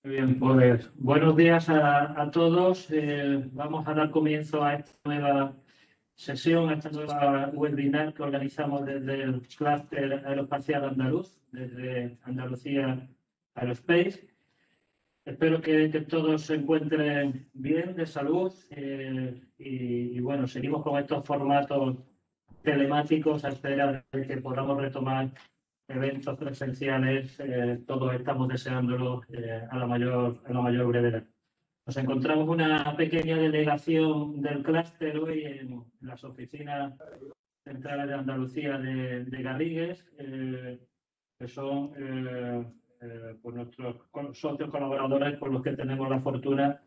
Muy bien, pues buenos días a todos. Vamos a dar comienzo a esta nueva sesión, a esta nueva webinar que organizamos desde el Clúster Aeroespacial Andaluz, desde Andalucía Aerospace. Espero que todos se encuentren bien, de salud, y bueno, seguimos con estos formatos telemáticos a espera de que podamos retomar eventos presenciales. Todos estamos deseándolo a la mayor brevedad. Nos encontramos una pequeña delegación del clúster hoy en las oficinas centrales de Andalucía de Garrigues, que son pues nuestros socios colaboradores con los que tenemos la fortuna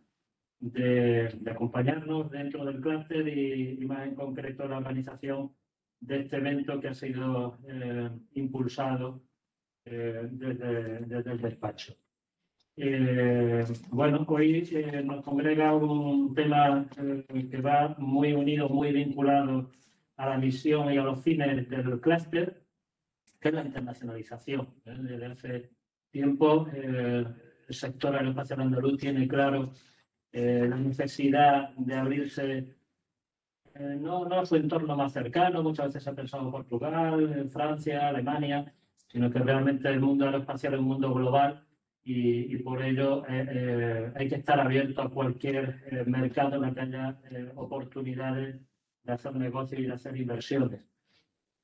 de acompañarnos dentro del clúster y más en concreto la organización de este evento que ha sido impulsado desde el despacho. Bueno, hoy nos congrega un tema que va muy unido, muy vinculado a la misión y a los fines del clúster, que es la internacionalización. Desde hace tiempo el sector aeroespacial andaluz tiene claro la necesidad de abrirse no a su entorno más cercano. Muchas veces se ha pensado en Portugal, Francia, Alemania, sino que realmente el mundo aeroespacial es un mundo global y por ello hay que estar abierto a cualquier mercado en el que haya oportunidades de hacer negocios y de hacer inversiones.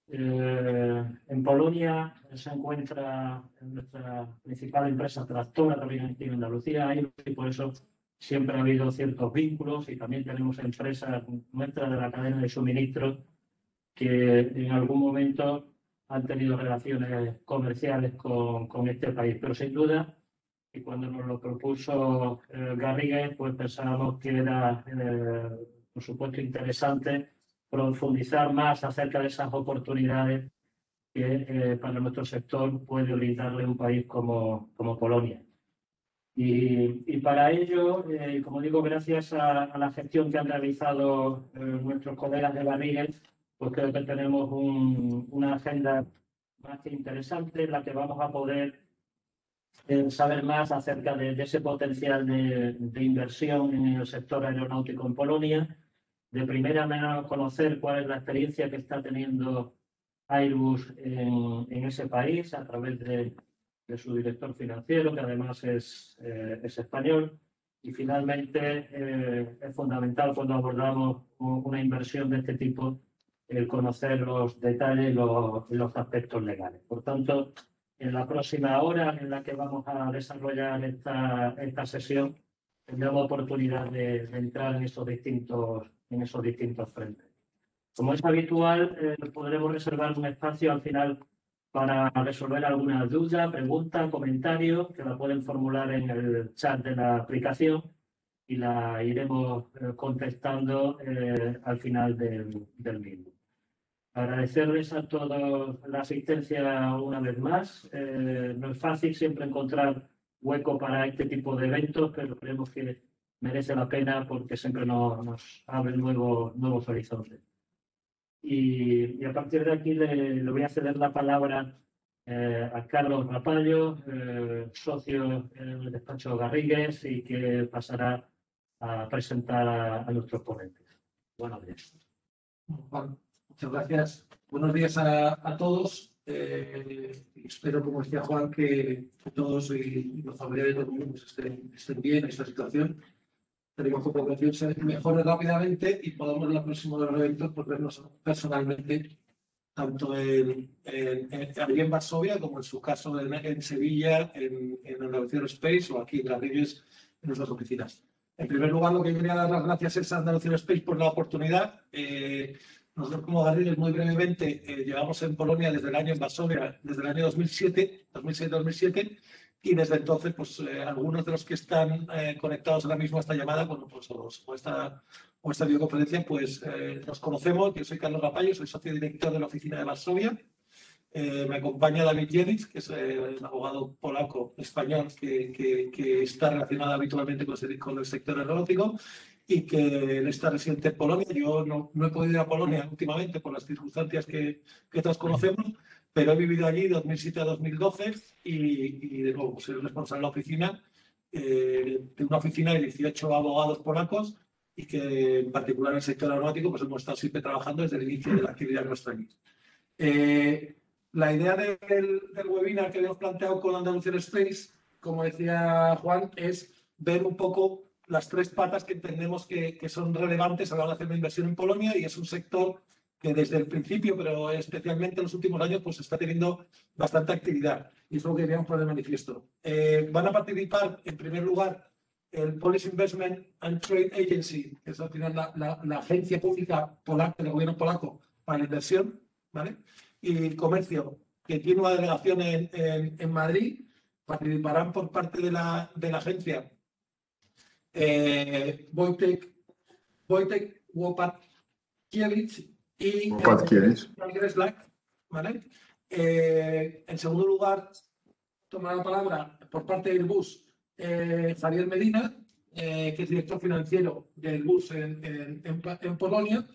En Polonia se encuentra nuestra principal empresa tractora también aquí en Andalucía, y por eso siempre ha habido ciertos vínculos, y también tenemos empresas nuestras de la cadena de suministro que en algún momento han tenido relaciones comerciales con este país. Pero sin duda, y cuando nos lo propuso Garrigues, pues pensábamos que era, por supuesto, interesante profundizar más acerca de esas oportunidades que para nuestro sector puede brindarle un país como Polonia. Y para ello, como digo, gracias a la gestión que han realizado nuestros colegas de Garrigues, pues creo que tenemos una agenda más que interesante en la que vamos a poder saber más acerca de ese potencial de inversión en el sector aeronáutico en Polonia. De primera mano, conocer cuál es la experiencia que está teniendo Airbus en ese país a través de su director financiero, que además es español. Y finalmente, es fundamental cuando abordamos una inversión de este tipo el conocer los detalles y los aspectos legales. Por tanto, en la próxima hora en la que vamos a desarrollar esta sesión, tendremos oportunidad de entrar en esos distintos frentes. Como es habitual, podremos reservar un espacio al final para resolver alguna duda, pregunta, comentario, que la pueden formular en el chat de la aplicación y la iremos contestando al final del mismo. Agradecerles a todos la asistencia una vez más. No es fácil siempre encontrar hueco para este tipo de eventos, pero creemos que merece la pena porque siempre nos abre nuevos horizontes. Y a partir de aquí le voy a ceder la palabra a Carlos Rapallo, socio en el despacho Garrigues, y que pasará a presentar a nuestros ponentes. Buenos días. Juan, muchas gracias. Buenos días a todos. Espero, como decía Juan, que todos y los familiares de los estén bien en esta situación. Tenemos que convertirse mejore rápidamente y podamos en el próximo de los eventos pues, vernos personalmente, tanto allí en Varsovia como en su caso en Sevilla, en Andalucía Aerospace o aquí en Garrigues, en nuestras oficinas. En primer lugar, lo que quería dar las gracias es a Andalucía Aerospace por la oportunidad. Nosotros como Garrigues, muy brevemente, llevamos en Polonia desde el año en Varsovia, desde el año 2007, y desde entonces, pues algunos de los que están conectados ahora mismo a esta llamada, bueno, pues, o esta videoconferencia, pues nos conocemos. Yo soy Carlos Rapallo, soy socio director de la oficina de Varsovia. Me acompaña David Jedic, que es un abogado polaco español que está relacionado habitualmente con el sector aeronáutico y que él está residente en Polonia. Yo no he podido ir a Polonia últimamente por las circunstancias que todos conocemos, pero he vivido allí de 2007 a 2012 y de nuevo soy el responsable de la oficina de una oficina de 18 abogados polacos y que en particular en el sector aeronáutico pues hemos estado siempre trabajando desde el inicio de la actividad nuestra allí. La idea del webinar que hemos planteado con Andalucía Space, como decía Juan, es ver un poco las tres patas que entendemos que son relevantes a la hora de hacer una inversión en Polonia, y es un sector que desde el principio, pero especialmente en los últimos años, pues está teniendo bastante actividad, y es lo que queríamos poner de manifiesto. Van a participar, en primer lugar, el Polish Investment and Trade Agency, que es al final la agencia pública polaca del gobierno polaco para la inversión, ¿vale? Y comercio, que tiene una delegación en Madrid. Participarán por parte de la agencia Wojtek Łopatkiewicz y Slack, ¿vale? En segundo lugar, tomará la palabra por parte de Airbus Javier Medina, que es director financiero de Airbus en Polonia.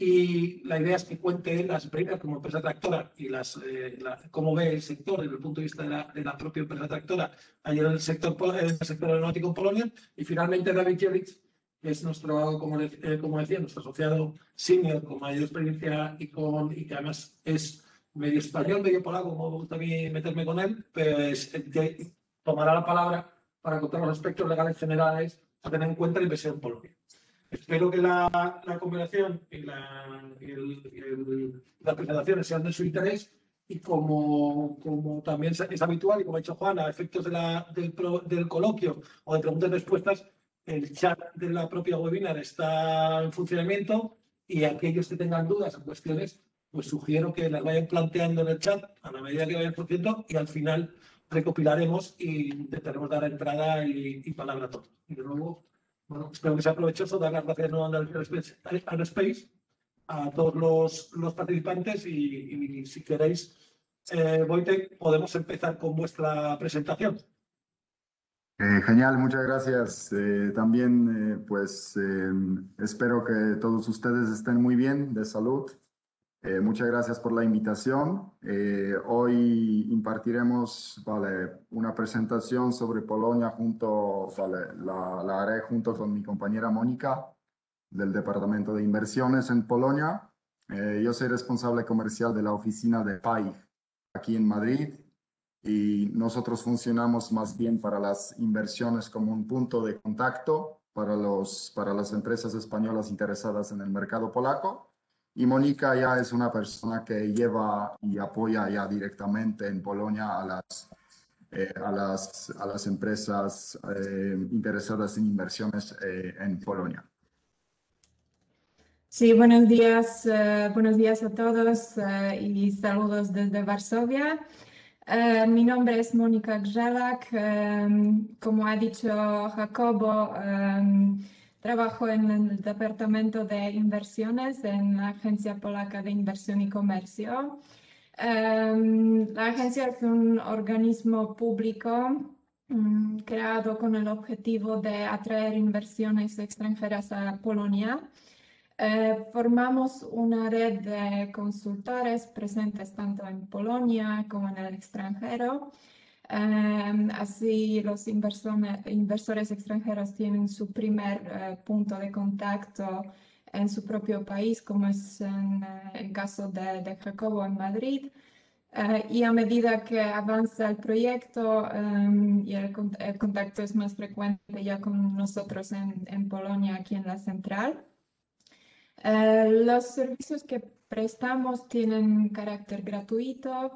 Y la idea es que cuente las experiencias como empresa tractora y cómo ve el sector desde el punto de vista de la propia empresa tractora allí en el sector aeronáutico en Polonia. Y finalmente David Kiewicz, que es nuestro, como decía, nuestro asociado senior con mayor experiencia y que además es medio español, medio polaco, como me gusta a mí meterme con él, pues que tomará la palabra para contar los aspectos legales generales a tener en cuenta la inversión en Polonia. Espero que la conversación y las presentaciones sean de su interés, y como también es habitual y como ha dicho Juan, a efectos del coloquio o de preguntas y respuestas, el chat de la propia webinar está en funcionamiento, y aquellos que tengan dudas o cuestiones, pues sugiero que las vayan planteando en el chat a la medida que vayan surgiendo, y al final recopilaremos y intentaremos dar entrada y palabra a todos. Y de nuevo, bueno, espero que sea provechoso. Dar las gracias nuevamente a Aerospace, a todos los participantes, y si queréis, Wojtek, podemos empezar con vuestra presentación. Genial, muchas gracias. También, espero que todos ustedes estén muy bien, de salud. Muchas gracias por la invitación. Hoy impartiremos una presentación sobre Polonia la haré junto con mi compañera Mónica del Departamento de Inversiones en Polonia. Yo soy responsable comercial de la oficina de PAI aquí en Madrid, y nosotros funcionamos más bien para las inversiones como un punto de contacto para las empresas españolas interesadas en el mercado polaco. Y Mónica ya es una persona que lleva y apoya ya directamente en Polonia a las empresas interesadas en inversiones en Polonia. Sí, buenos días a todos y saludos desde Varsovia. Mi nombre es Mónica Grzelak. Como ha dicho Jacobo, trabajo en el Departamento de Inversiones en la Agencia Polaca de Inversión y Comercio. La agencia es un organismo público creado con el objetivo de atraer inversiones extranjeras a Polonia. Formamos una red de consultores presentes tanto en Polonia como en el extranjero. Así los inversores extranjeros tienen su primer punto de contacto en su propio país, como es en el caso de Jacobo en Madrid. Y a medida que avanza el proyecto y el contacto es más frecuente ya con nosotros en Polonia, aquí en la central. Los servicios que prestamos tienen carácter gratuito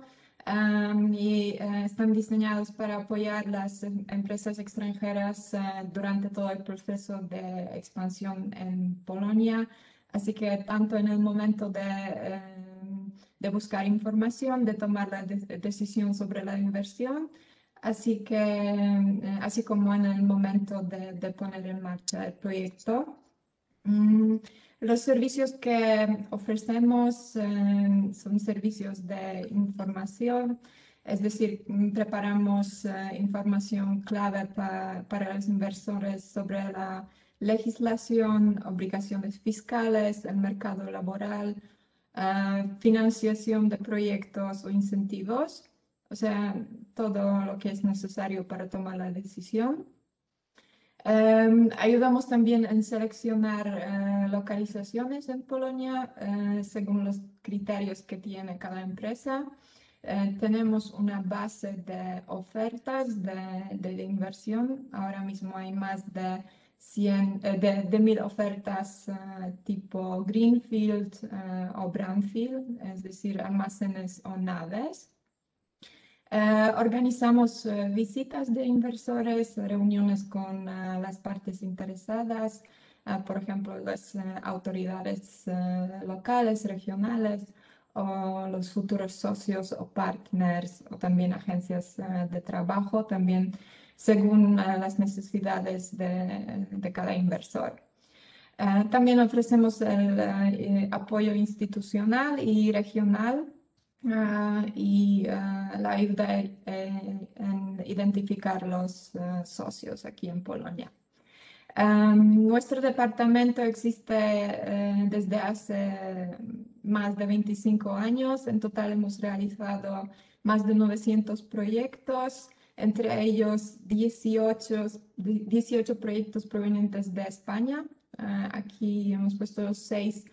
y están diseñados para apoyar las empresas extranjeras durante todo el proceso de expansión en Polonia. Así que tanto en el momento de buscar información, de tomar la decisión sobre la inversión, así como en el momento de poner en marcha el proyecto. Los servicios que ofrecemos son servicios de información, es decir, preparamos información clave para los inversores sobre la legislación, obligaciones fiscales, el mercado laboral, financiación de proyectos o incentivos, o sea, todo lo que es necesario para tomar la decisión. Ayudamos también en seleccionar localizaciones en Polonia según los criterios que tiene cada empresa. Tenemos una base de ofertas de inversión. Ahora mismo hay más de 1000 ofertas tipo Greenfield o Brownfield, es decir, almacenes o naves. Organizamos visitas de inversores, reuniones con las partes interesadas, por ejemplo, las autoridades locales, regionales, o los futuros socios o partners, o también agencias de trabajo, también según las necesidades de cada inversor. También ofrecemos el apoyo institucional y regional y la ayuda en identificar los socios aquí en Polonia. Nuestro departamento existe desde hace más de 25 años. En total hemos realizado más de 900 proyectos, entre ellos 18 proyectos provenientes de España. Aquí hemos puesto 6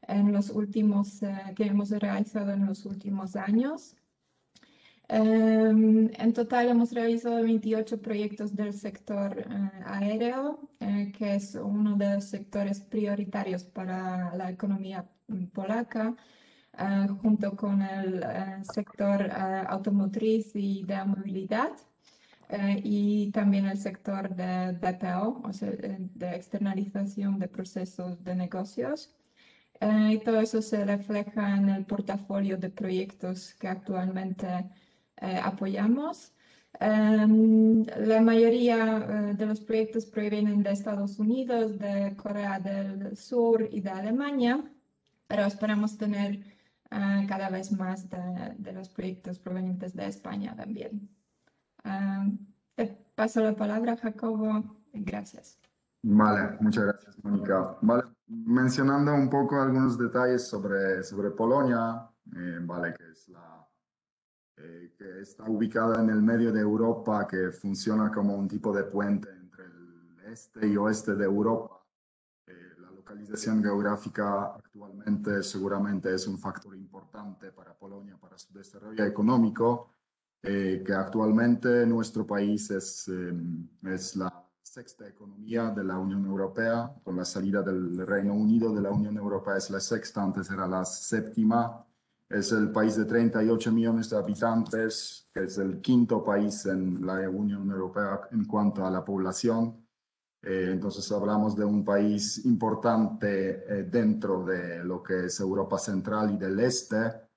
en los últimos, que hemos realizado en los últimos años. En total hemos realizado 28 proyectos del sector aéreo, que es uno de los sectores prioritarios para la economía polaca, junto con el sector automotriz y de movilidad. Y también el sector de BPO, o sea, de externalización de procesos de negocios. Y todo eso se refleja en el portafolio de proyectos que actualmente apoyamos. La mayoría de los proyectos provienen de Estados Unidos, de Corea del Sur y de Alemania, pero esperamos tener cada vez más de los proyectos provenientes de España también. Te paso la palabra, Jacobo. Gracias. Vale, muchas gracias, Mónica. Vale, mencionando un poco algunos detalles sobre Polonia, vale, que está ubicada en el medio de Europa, que funciona como un tipo de puente entre el este y oeste de Europa. La localización geográfica actualmente seguramente es un factor importante para Polonia, para su desarrollo económico, que actualmente nuestro país es la sexta economía de la Unión Europea. Con la salida del Reino Unido de la Unión Europea es la sexta, antes era la séptima. Es el país de 38 millones de habitantes, que es el quinto país en la Unión Europea en cuanto a la población. Entonces hablamos de un país importante dentro de lo que es Europa Central y del Este,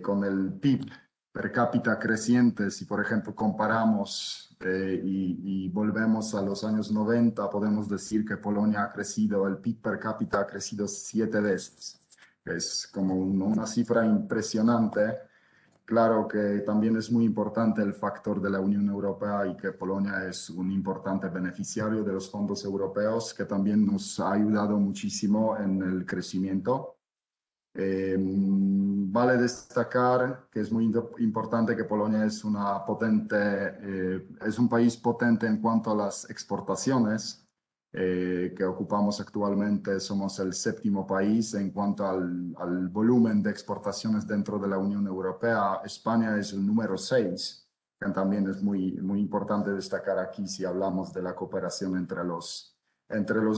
con el PIB per cápita creciente. Si por ejemplo comparamos y volvemos a los años 90, podemos decir que Polonia ha crecido, el PIB per cápita ha crecido 7 veces. Es como una cifra impresionante. Claro que también es muy importante el factor de la Unión Europea y que Polonia es un importante beneficiario de los fondos europeos, que también nos ha ayudado muchísimo en el crecimiento. Vale destacar que es muy importante que Polonia es es un país potente en cuanto a las exportaciones. Que ocupamos actualmente, somos el séptimo país en cuanto al volumen de exportaciones dentro de la Unión Europea. España es el número 6, que también es muy importante destacar aquí si hablamos de la cooperación entre los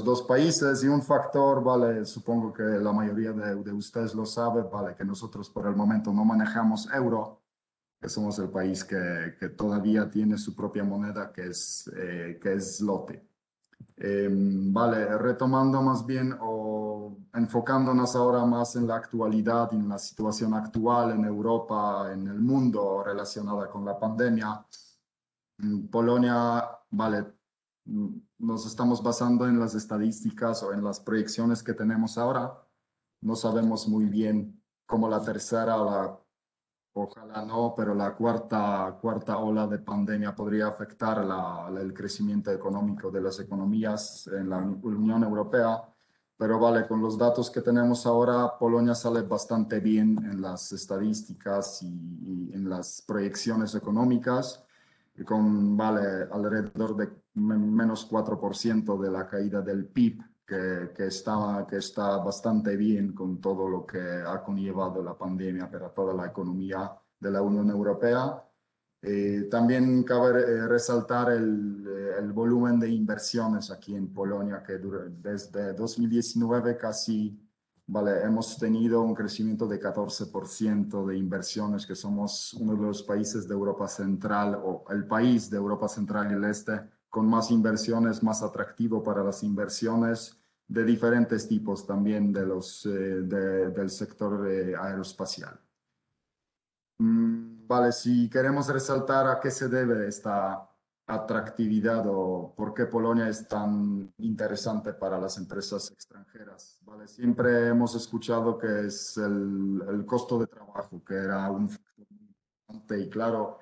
dos países. Y un factor, vale, supongo que la mayoría de ustedes lo sabe, vale, que nosotros por el momento no manejamos euro, que somos el país que todavía tiene su propia moneda, que es zloty. Vale, retomando más bien o enfocándonos ahora más en la actualidad y en la situación actual en Europa, en el mundo relacionada con la pandemia. Polonia, vale, nos estamos basando en las estadísticas o en las proyecciones que tenemos ahora. No sabemos muy bien cómo la tercera ojalá no, pero la cuarta ola de pandemia podría afectar el crecimiento económico de las economías en la Unión Europea. Pero vale, con los datos que tenemos ahora, Polonia sale bastante bien en las estadísticas y en las proyecciones económicas. con vale, alrededor de menos 4% de la caída del PIB, que está bastante bien con todo lo que ha conllevado la pandemia para toda la economía de la Unión Europea. También cabe resaltar el volumen de inversiones aquí en Polonia, que desde 2019 casi vale, hemos tenido un crecimiento de 14% de inversiones, que somos uno de los países de Europa Central, o el país de Europa Central y el Este, con más inversiones, más atractivo para las inversiones de diferentes tipos también del sector aeroespacial. Vale, si queremos resaltar a qué se debe esta atractividad o por qué Polonia es tan interesante para las empresas extranjeras, ¿vale? Siempre hemos escuchado que es el costo de trabajo, que era un factor muy importante y claro,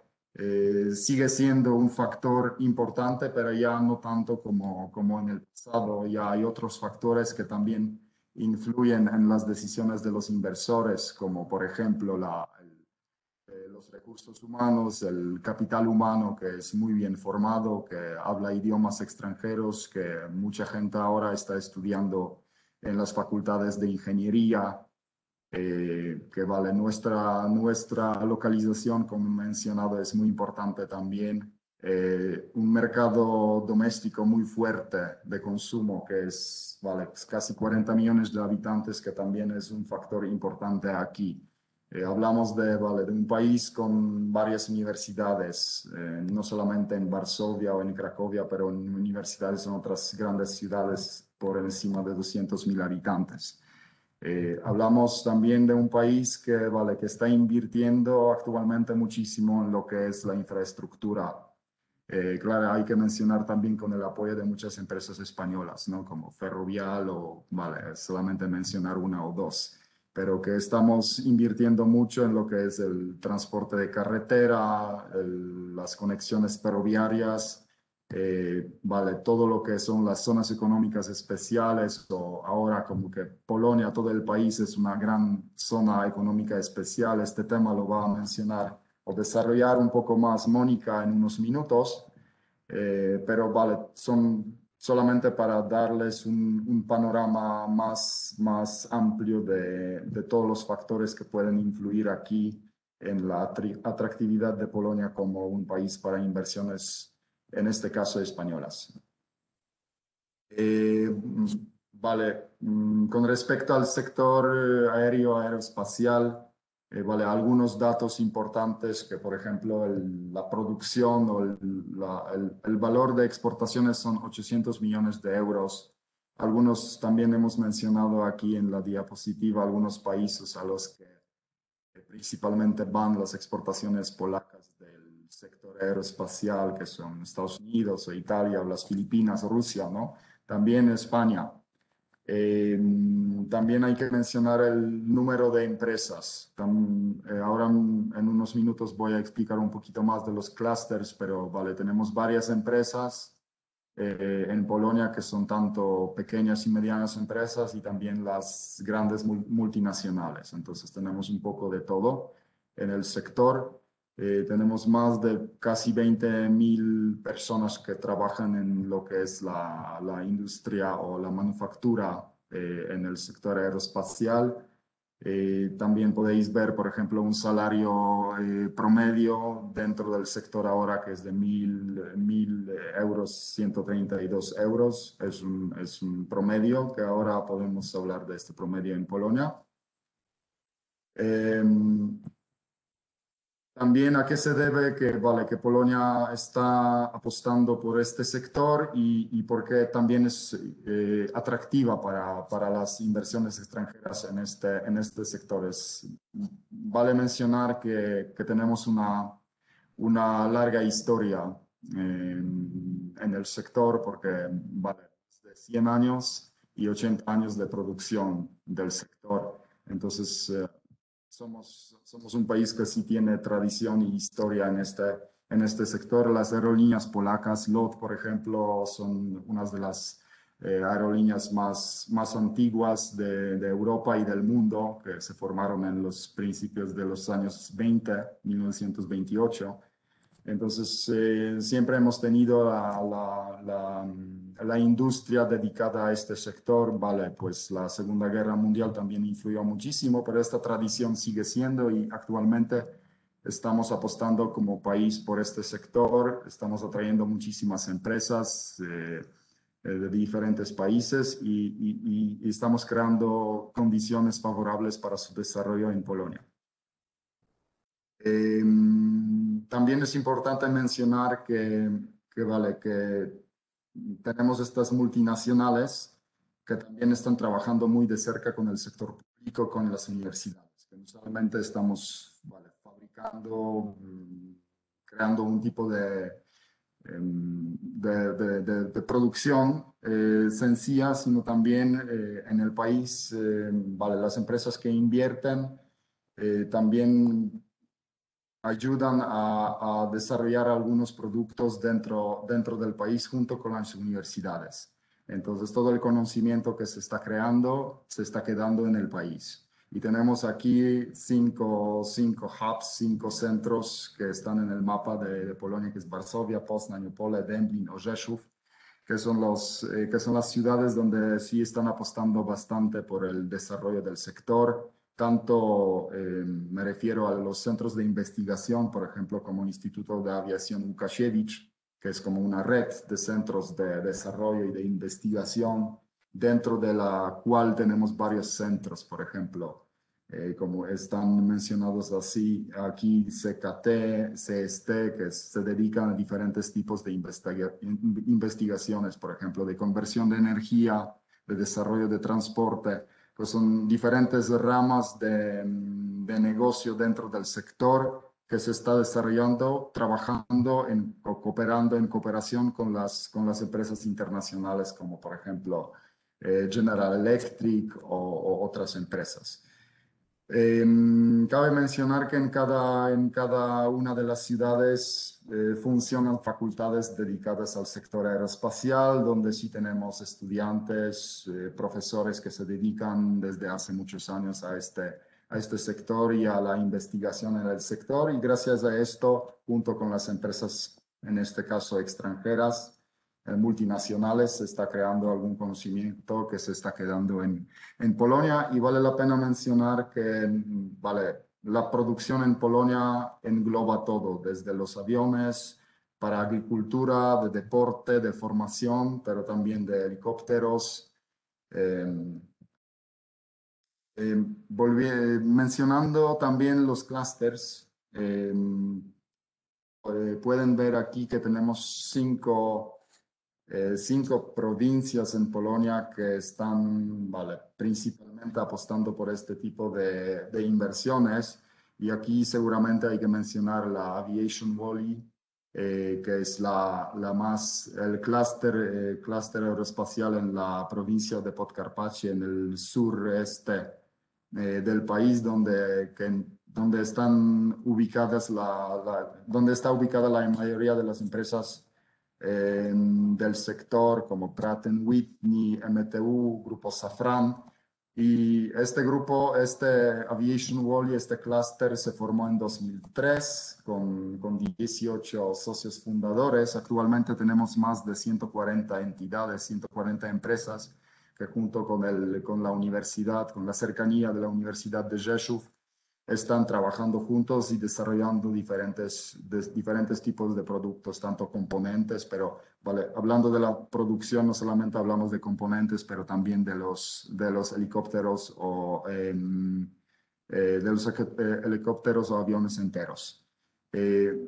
sigue siendo un factor importante, pero ya no tanto como en el pasado. Ya hay otros factores que también influyen en las decisiones de los inversores, como por ejemplo los recursos humanos, el capital humano que es muy bien formado, que habla idiomas extranjeros, que mucha gente ahora está estudiando en las facultades de ingeniería, que vale, nuestra localización, como he mencionado, es muy importante también. Un mercado doméstico muy fuerte de consumo, que vale, es casi 40 millones de habitantes, que también es un factor importante aquí. Hablamos vale, de un país con varias universidades, no solamente en Varsovia o en Cracovia, pero en universidades en otras grandes ciudades por encima de 200.000 habitantes. Hablamos también de un país vale, que está invirtiendo actualmente muchísimo en lo que es la infraestructura. Claro, hay que mencionar también con el apoyo de muchas empresas españolas, ¿no? Como Ferrovial o, vale, solamente mencionar una o dos, pero que estamos invirtiendo mucho en lo que es el transporte de carretera, las conexiones ferroviarias, vale, todo lo que son las zonas económicas especiales, o ahora como que Polonia, todo el país es una gran zona económica especial. Este tema lo va a mencionar o desarrollar un poco más Mónica en unos minutos, pero vale, son solamente para darles un panorama más amplio de todos los factores que pueden influir aquí en la atractividad de Polonia como un país para inversiones, en este caso españolas. Vale, con respecto al sector aeroespacial, vale, algunos datos importantes que, por ejemplo, la producción o el valor de exportaciones son 800 millones de euros. Algunos también hemos mencionado aquí en la diapositiva, algunos países a los que principalmente van las exportaciones polacas del sector aeroespacial, que son Estados Unidos o Italia o las Filipinas o Rusia, ¿no? También España. También hay que mencionar el número de empresas. Ahora en unos minutos voy a explicar un poquito más de los clústeres, pero vale, tenemos varias empresas en Polonia que son tanto pequeñas y medianas empresas y también las grandes multinacionales. Entonces tenemos un poco de todo en el sector. Tenemos más de casi 20.000 personas que trabajan en lo que es la industria o la manufactura en el sector aeroespacial. También podéis ver, por ejemplo, un salario promedio dentro del sector ahora que es de 1.000 euros, 132 euros. Es un promedio que ahora podemos hablar de este promedio en Polonia. También a qué se debe que Polonia está apostando por este sector y por qué también es atractiva para las inversiones extranjeras en este sector. Vale mencionar que tenemos una larga historia en el sector, porque vale, de 100 años y 80 años de producción del sector. Entonces, somos un país que sí tiene tradición y historia en este sector. Las aerolíneas polacas, LOT, por ejemplo, son unas de las aerolíneas más antiguas de Europa y del mundo, que se formaron en los principios de los años 20, 1928. Entonces, siempre hemos tenido la industria dedicada a este sector, vale, pues la Segunda Guerra Mundial también influyó muchísimo, pero esta tradición sigue siendo y actualmente estamos apostando como país por este sector, estamos atrayendo muchísimas empresas de diferentes países y estamos creando condiciones favorables para su desarrollo en Polonia. También es importante mencionar que tenemos estas multinacionales que también están trabajando muy de cerca con el sector público, con las universidades, que no solamente estamos fabricando, creando un tipo de producción sencilla, sino también en el país, las empresas que invierten también ayudan a desarrollar algunos productos dentro del país junto con las universidades. Entonces, todo el conocimiento que se está creando se está quedando en el país. Y tenemos aquí cinco hubs, 5 centros que están en el mapa de Polonia, que es Varsovia, Poznań, Opole, Dęblin, Orzeszów, que son las ciudades donde sí están apostando bastante por el desarrollo del sector. Tanto me refiero a los centros de investigación, por ejemplo, como el Instituto de Aviación Łukasiewicz, que es como una red de centros de desarrollo y de investigación, dentro de la cual tenemos varios centros, por ejemplo, como están mencionados así, aquí CKT, CST, que se dedican a diferentes tipos de investigaciones, por ejemplo, de conversión de energía, de desarrollo de transporte. Pues son diferentes ramas de negocio dentro del sector que se está desarrollando, trabajando o cooperando en cooperación con las empresas internacionales, como por ejemplo General Electric o otras empresas. Cabe mencionar que en cada una de las ciudades funcionan facultades dedicadas al sector aeroespacial, donde sí tenemos estudiantes, profesores que se dedican desde hace muchos años a este sector y a la investigación en el sector. Y gracias a esto, junto con las empresas, en este caso extranjeras, multinacionales, se está creando algún conocimiento que se está quedando en Polonia. Y vale la pena mencionar que la producción en Polonia engloba todo, desde los aviones para agricultura, de deporte, de formación, pero también de helicópteros. Mencionando también los clústeres, pueden ver aquí que tenemos cinco provincias en Polonia que están principalmente apostando por este tipo de inversiones. Y aquí seguramente hay que mencionar la Aviation Valley, que es el clúster aeroespacial en la provincia de Podkarpacie, en el sureste del país, donde están ubicadas donde está ubicada la mayoría de las empresas del sector, como Pratt & Whitney, MTU, Grupo Safran. Y este Aviation Valley, este clúster se formó en 2003 con 18 socios fundadores. Actualmente tenemos más de 140 entidades, 140 empresas que junto con la universidad, con la cercanía de la Universidad de Rzeszów, están trabajando juntos y desarrollando diferentes tipos de productos, tanto componentes, pero hablando de la producción, no solamente hablamos de componentes, pero también de los helicópteros o helicópteros o aviones enteros.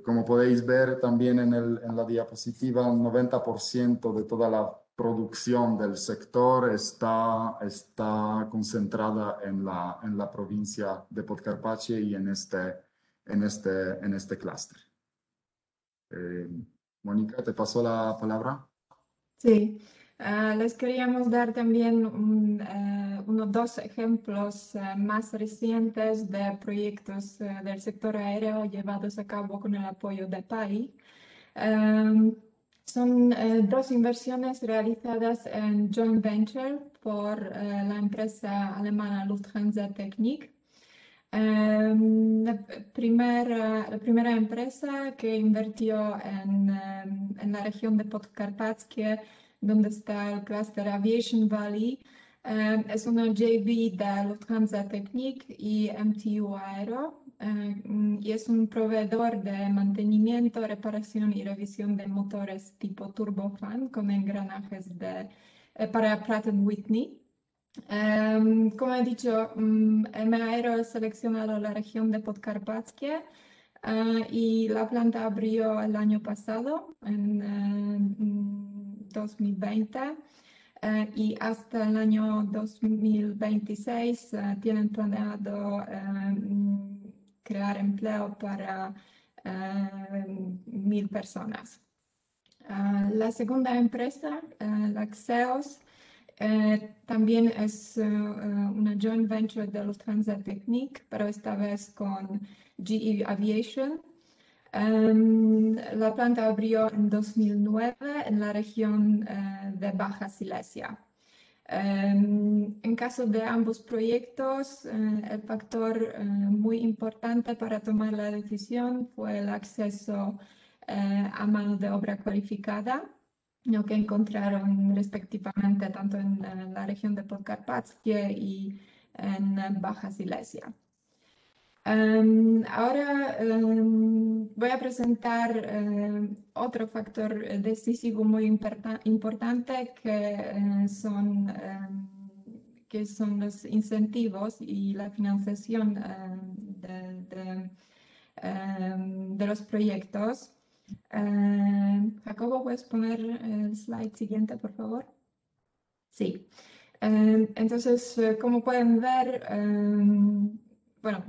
Como podéis ver también en la diapositiva, 90% de toda la producción del sector está concentrada en la provincia de Podkarpacie y en este clúster. Mónica, te paso la palabra. Sí, les queríamos dar también unos 2 ejemplos más recientes de proyectos del sector aéreo llevados a cabo con el apoyo de PAI. Son 2 inversiones realizadas en joint venture por la empresa alemana Lufthansa Technik. La primera empresa que invirtió en la región de Podkarpackie, donde está el Cluster Aviation Valley, es una JV de Lufthansa Technik y MTU Aero, y es un proveedor de mantenimiento, reparación y revisión de motores tipo turbofan con engranajes para Pratt & Whitney. Como he dicho, M-Aero ha seleccionado la región de Podkarpackie y la planta abrió el año pasado, en 2020, y hasta el año 2026 tienen planeado crear empleo para 1.000 personas. La segunda empresa, la Xeos, también es una joint venture de Lufthansa Technik, pero esta vez con GE Aviation. La planta abrió en 2009 en la región de Baja Silesia. En caso de ambos proyectos, el factor muy importante para tomar la decisión fue el acceso a mano de obra cualificada, lo que encontraron respectivamente tanto en la región de Podkarpackie y en Baja Silesia. Ahora voy a presentar otro factor decisivo muy importante que son los incentivos y la financiación de los proyectos. Jacobo, ¿puedes poner el slide siguiente, por favor? Sí. Entonces, como pueden ver, bueno,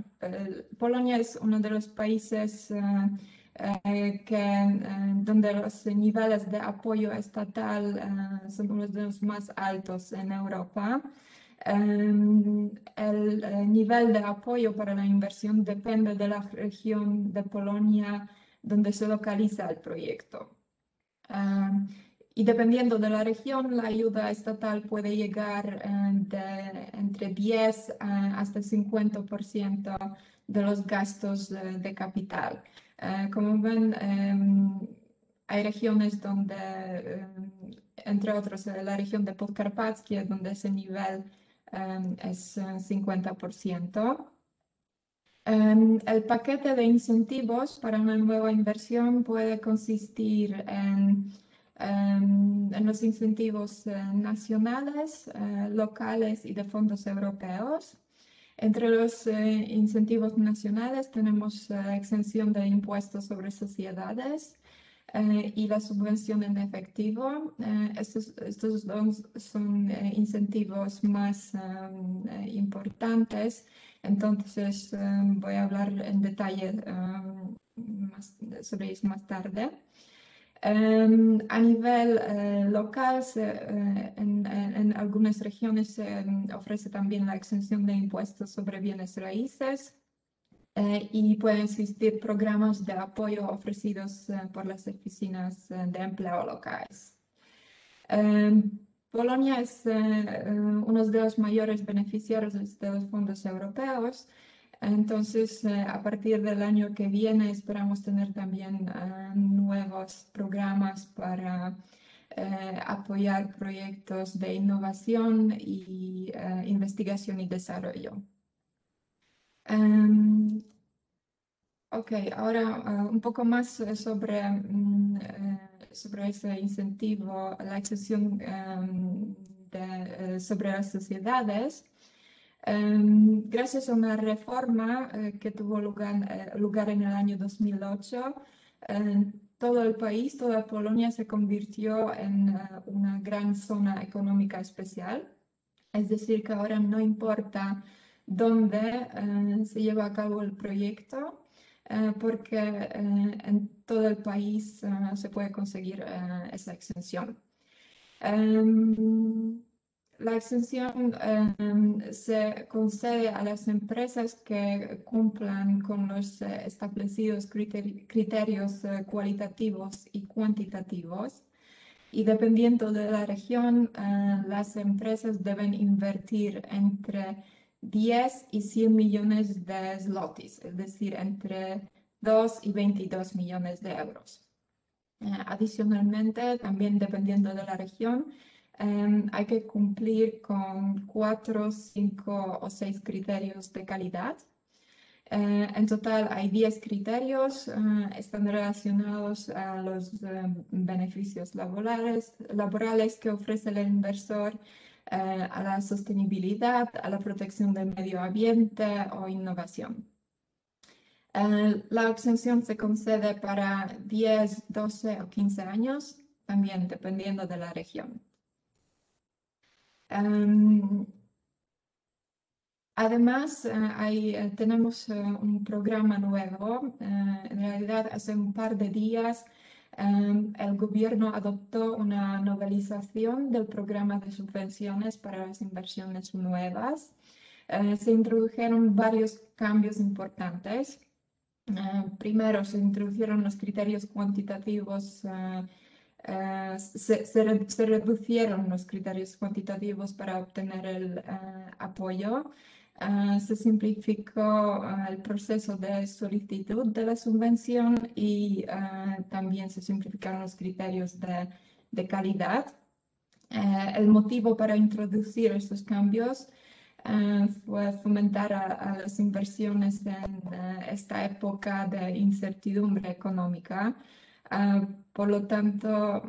Polonia es uno de los países donde los niveles de apoyo estatal son uno de los más altos en Europa. El nivel de apoyo para la inversión depende de la región de Polonia donde se localiza el proyecto. Y dependiendo de la región, la ayuda estatal puede llegar entre 10 hasta 50% de los gastos de capital. Como ven, hay regiones donde, entre otros, la región de Podkarpackie, donde ese nivel es 50%. El paquete de incentivos para una nueva inversión puede consistir en los incentivos nacionales, locales y de fondos europeos. Entre los incentivos nacionales tenemos exención de impuestos sobre sociedades y la subvención en efectivo. Estos dos son incentivos más importantes, entonces voy a hablar en detalle sobre ellos más tarde. A nivel local, en algunas regiones se ofrece también la exención de impuestos sobre bienes raíces y pueden existir programas de apoyo ofrecidos por las oficinas de empleo locales. Polonia es uno de los mayores beneficiarios de los fondos europeos. Entonces, a partir del año que viene esperamos tener también nuevos programas para apoyar proyectos de innovación y investigación y desarrollo. Ok, ahora un poco más sobre ese incentivo, la exención sobre las sociedades. Gracias a una reforma que tuvo lugar en el año 2008, todo el país, toda Polonia se convirtió en una gran zona económica especial. Es decir, que ahora no importa dónde se lleva a cabo el proyecto, porque en todo el país se puede conseguir esa exención. La exención se concede a las empresas que cumplan con los establecidos criterios cualitativos y cuantitativos, y dependiendo de la región, las empresas deben invertir entre 10 y 100 millones de zlotys, es decir, entre 2 y 22 millones de euros. Adicionalmente, también dependiendo de la región, hay que cumplir con 4, 5 o 6 criterios de calidad. En total hay 10 criterios, están relacionados a los beneficios laborales que ofrece el inversor, a la sostenibilidad, a la protección del medio ambiente o innovación. La exención se concede para 10, 12 o 15 años, también dependiendo de la región. Además, tenemos un programa nuevo. En realidad, hace un par de días el gobierno adoptó una novelización del programa de subvenciones para las inversiones nuevas. Se introdujeron varios cambios importantes. Primero, se introdujeron los criterios cuantitativos. Se reducieron los criterios cuantitativos para obtener el apoyo. Se simplificó el proceso de solicitud de la subvención y también se simplificaron los criterios de calidad. El motivo para introducir estos cambios fue fomentar a las inversiones en esta época de incertidumbre económica. Por lo tanto,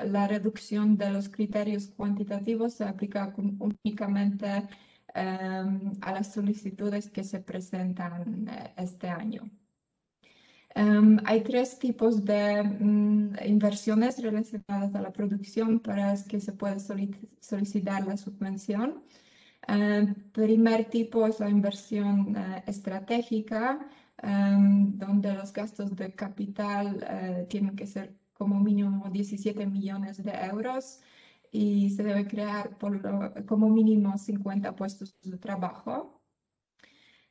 la reducción de los criterios cuantitativos se aplica únicamente a las solicitudes que se presentan este año. Hay 3 tipos de inversiones relacionadas a la producción para las que se puede solicitar la subvención. Primer tipo es la inversión estratégica, donde los gastos de capital tienen que ser como mínimo 17 millones de euros y se debe crear como mínimo 50 puestos de trabajo.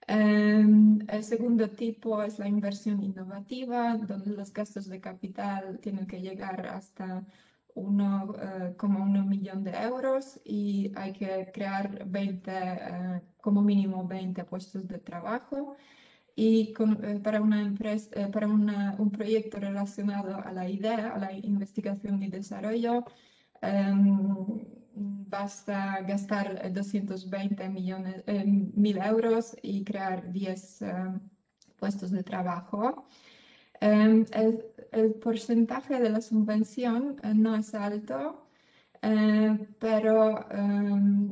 El segundo tipo es la inversión innovativa, donde los gastos de capital tienen que llegar hasta como 1 millón de euros y hay que crear como mínimo 20 puestos de trabajo. Y para un proyecto relacionado a la idea, a la investigación y desarrollo, basta gastar 220.000 euros y crear 10 puestos de trabajo. El porcentaje de la subvención no es alto, pero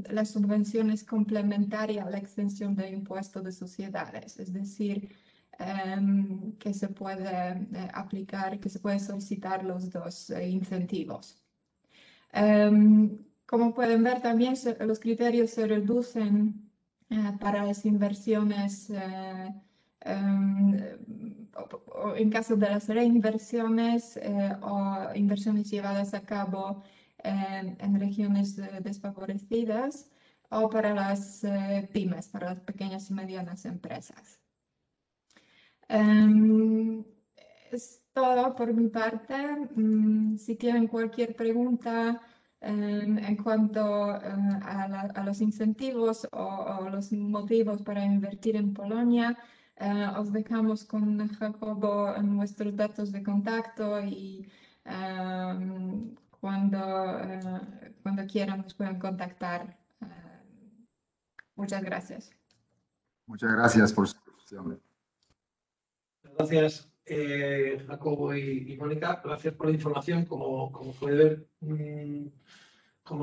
la subvención es complementaria a la extensión del impuesto de sociedades, es decir, que se puede aplicar, que se puede solicitar los dos incentivos. Como pueden ver también, los criterios se reducen para las inversiones en caso de las reinversiones o inversiones llevadas a cabo en regiones desfavorecidas o para las pymes, para las pequeñas y medianas empresas. Es todo por mi parte. Si tienen cualquier pregunta en cuanto a los incentivos o los motivos para invertir en Polonia, os dejamos con Jacobo nuestros datos de contacto y cuando quieran nos pueden contactar. Muchas gracias. Muchas gracias por su atención. Gracias, Jacobo y Mónica. Gracias por la información. Como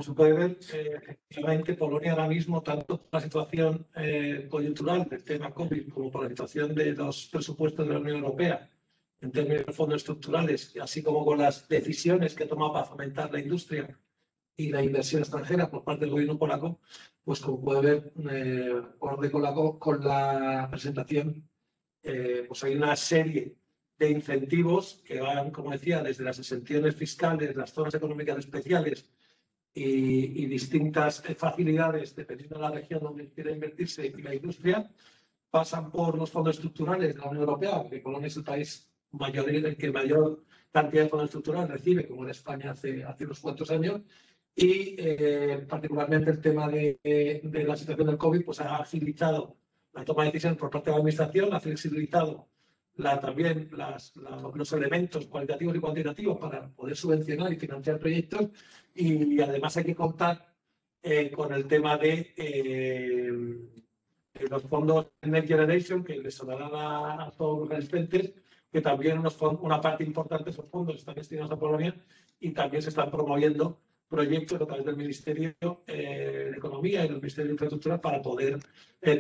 se puede ver, efectivamente, Polonia ahora mismo, tanto por la situación coyuntural del tema COVID como por la situación de los presupuestos de la Unión Europea en términos de fondos estructurales, así como con las decisiones que toma para fomentar la industria y la inversión extranjera por parte del gobierno polaco, pues como puede ver, con la presentación, pues hay una serie de incentivos que van, como decía, desde las exenciones fiscales, las zonas económicas especiales y distintas facilidades dependiendo de la región donde quiera invertirse y la industria, pasan por los fondos estructurales de la Unión Europea, porque Polonia es el país el que mayor cantidad de fondos estructurales recibe, como en España hace unos cuantos años, y particularmente el tema de la situación del COVID pues ha agilizado la toma de decisiones por parte de la Administración, ha flexibilizado también los elementos cualitativos y cuantitativos para poder subvencionar y financiar proyectos, y además hay que contar con el tema de los fondos Next Generation, que les sonarán a todos los asistentes, que también una parte importante de esos fondos están destinados a Polonia y también se están promoviendo proyectos a través del Ministerio de Economía y del Ministerio de Infraestructura para poder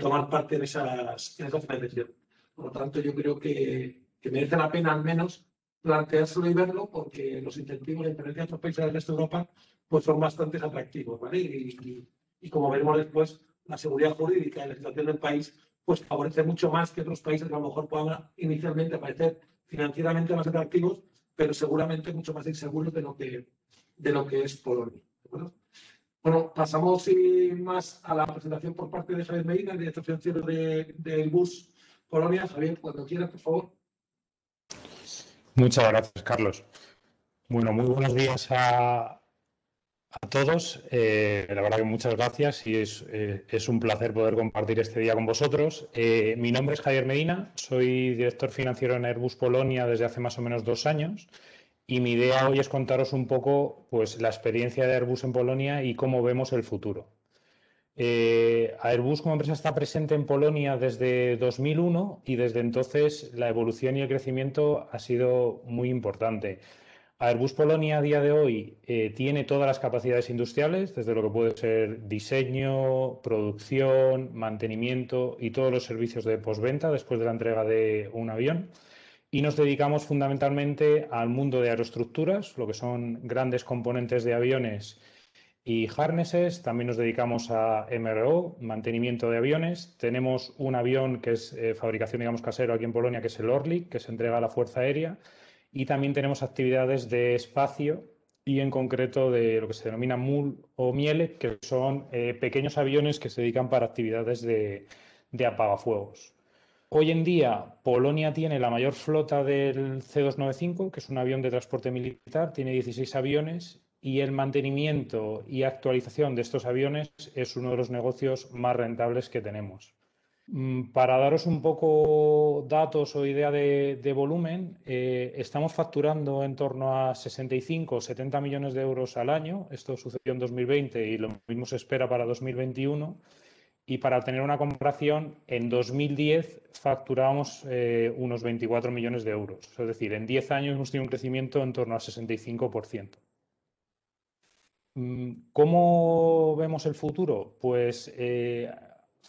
tomar parte en esas financiaciones. Por lo tanto, yo creo que merece la pena al menos planteárselo y verlo, porque los incentivos de intervención de otros países del resto de Europa pues son bastante atractivos, ¿vale? Y como veremos después, la seguridad jurídica y la situación del país pues favorece mucho más que otros países que a lo mejor puedan inicialmente parecer financieramente más atractivos, pero seguramente mucho más inseguros de lo que es Polonia. ¿De acuerdo? Bueno, pasamos sin más a la presentación por parte de Javier Medina, el director financiero de Airbus Polonia. Javier, cuando quieras, por favor. Muchas gracias, Carlos. Bueno, muy buenos días a todos. La verdad que muchas gracias y es un placer poder compartir este día con vosotros. Mi nombre es Javier Medina, soy director financiero en Airbus Polonia desde hace más o menos 2 años, y mi idea hoy es contaros un poco pues, la experiencia de Airbus en Polonia y cómo vemos el futuro. Airbus como empresa está presente en Polonia desde 2001 y desde entonces la evolución y el crecimiento ha sido muy importante. Airbus Polonia a día de hoy tiene todas las capacidades industriales, desde lo que puede ser diseño, producción, mantenimiento y todos los servicios de postventa después de la entrega de un avión. Y nos dedicamos fundamentalmente al mundo de aeroestructuras, lo que son grandes componentes de aviones y harnesses. También nos dedicamos a MRO, mantenimiento de aviones. Tenemos un avión que es fabricación, digamos, casero aquí en Polonia, que es el Orlik, que se entrega a la Fuerza Aérea. Y también tenemos actividades de espacio y en concreto de lo que se denomina MUL o Miele, que son pequeños aviones que se dedican para actividades de apagafuegos. Hoy en día, Polonia tiene la mayor flota del C-295, que es un avión de transporte militar, tiene 16 aviones, y el mantenimiento y actualización de estos aviones es uno de los negocios más rentables que tenemos. Para daros un poco datos o idea de volumen, estamos facturando en torno a 65 o 70 millones de euros al año. Esto sucedió en 2020 y lo mismo se espera para 2021. Y para tener una comparación, en 2010 facturábamos unos 24 millones de euros. Es decir, en 10 años hemos tenido un crecimiento en torno al 65%. ¿Cómo vemos el futuro? Pues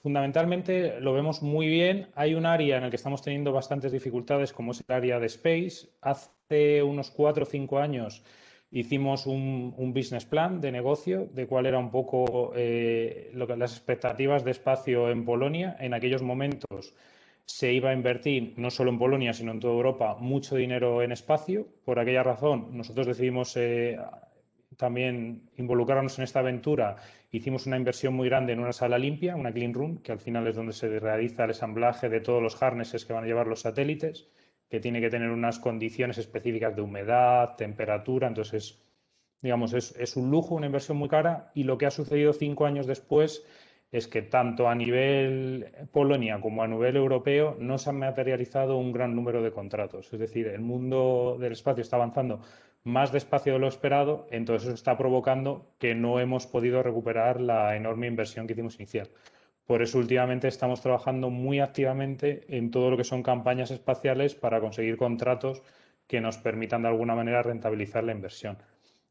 fundamentalmente lo vemos muy bien. Hay un área en el que estamos teniendo bastantes dificultades, como es el área de Space. Hace unos 4 o 5 años hicimos un business plan de negocio de cuál era un poco las expectativas de espacio en Polonia. En aquellos momentos se iba a invertir, no solo en Polonia, sino en toda Europa, mucho dinero en espacio. Por aquella razón, nosotros decidimos también involucrarnos en esta aventura. Hicimos una inversión muy grande en una sala limpia, una clean room, que al final es donde se realiza el ensamblaje de todos los harnesses que van a llevar los satélites, que tiene que tener unas condiciones específicas de humedad, temperatura. Entonces, digamos, es un lujo, una inversión muy cara, y lo que ha sucedido 5 años después es que tanto a nivel Polonia como a nivel europeo no se han materializado un gran número de contratos. Es decir, el mundo del espacio está avanzando más despacio de lo esperado, entonces eso está provocando que no hemos podido recuperar la enorme inversión que hicimos inicial. Por eso últimamente estamos trabajando muy activamente en todo lo que son campañas espaciales para conseguir contratos que nos permitan de alguna manera rentabilizar la inversión.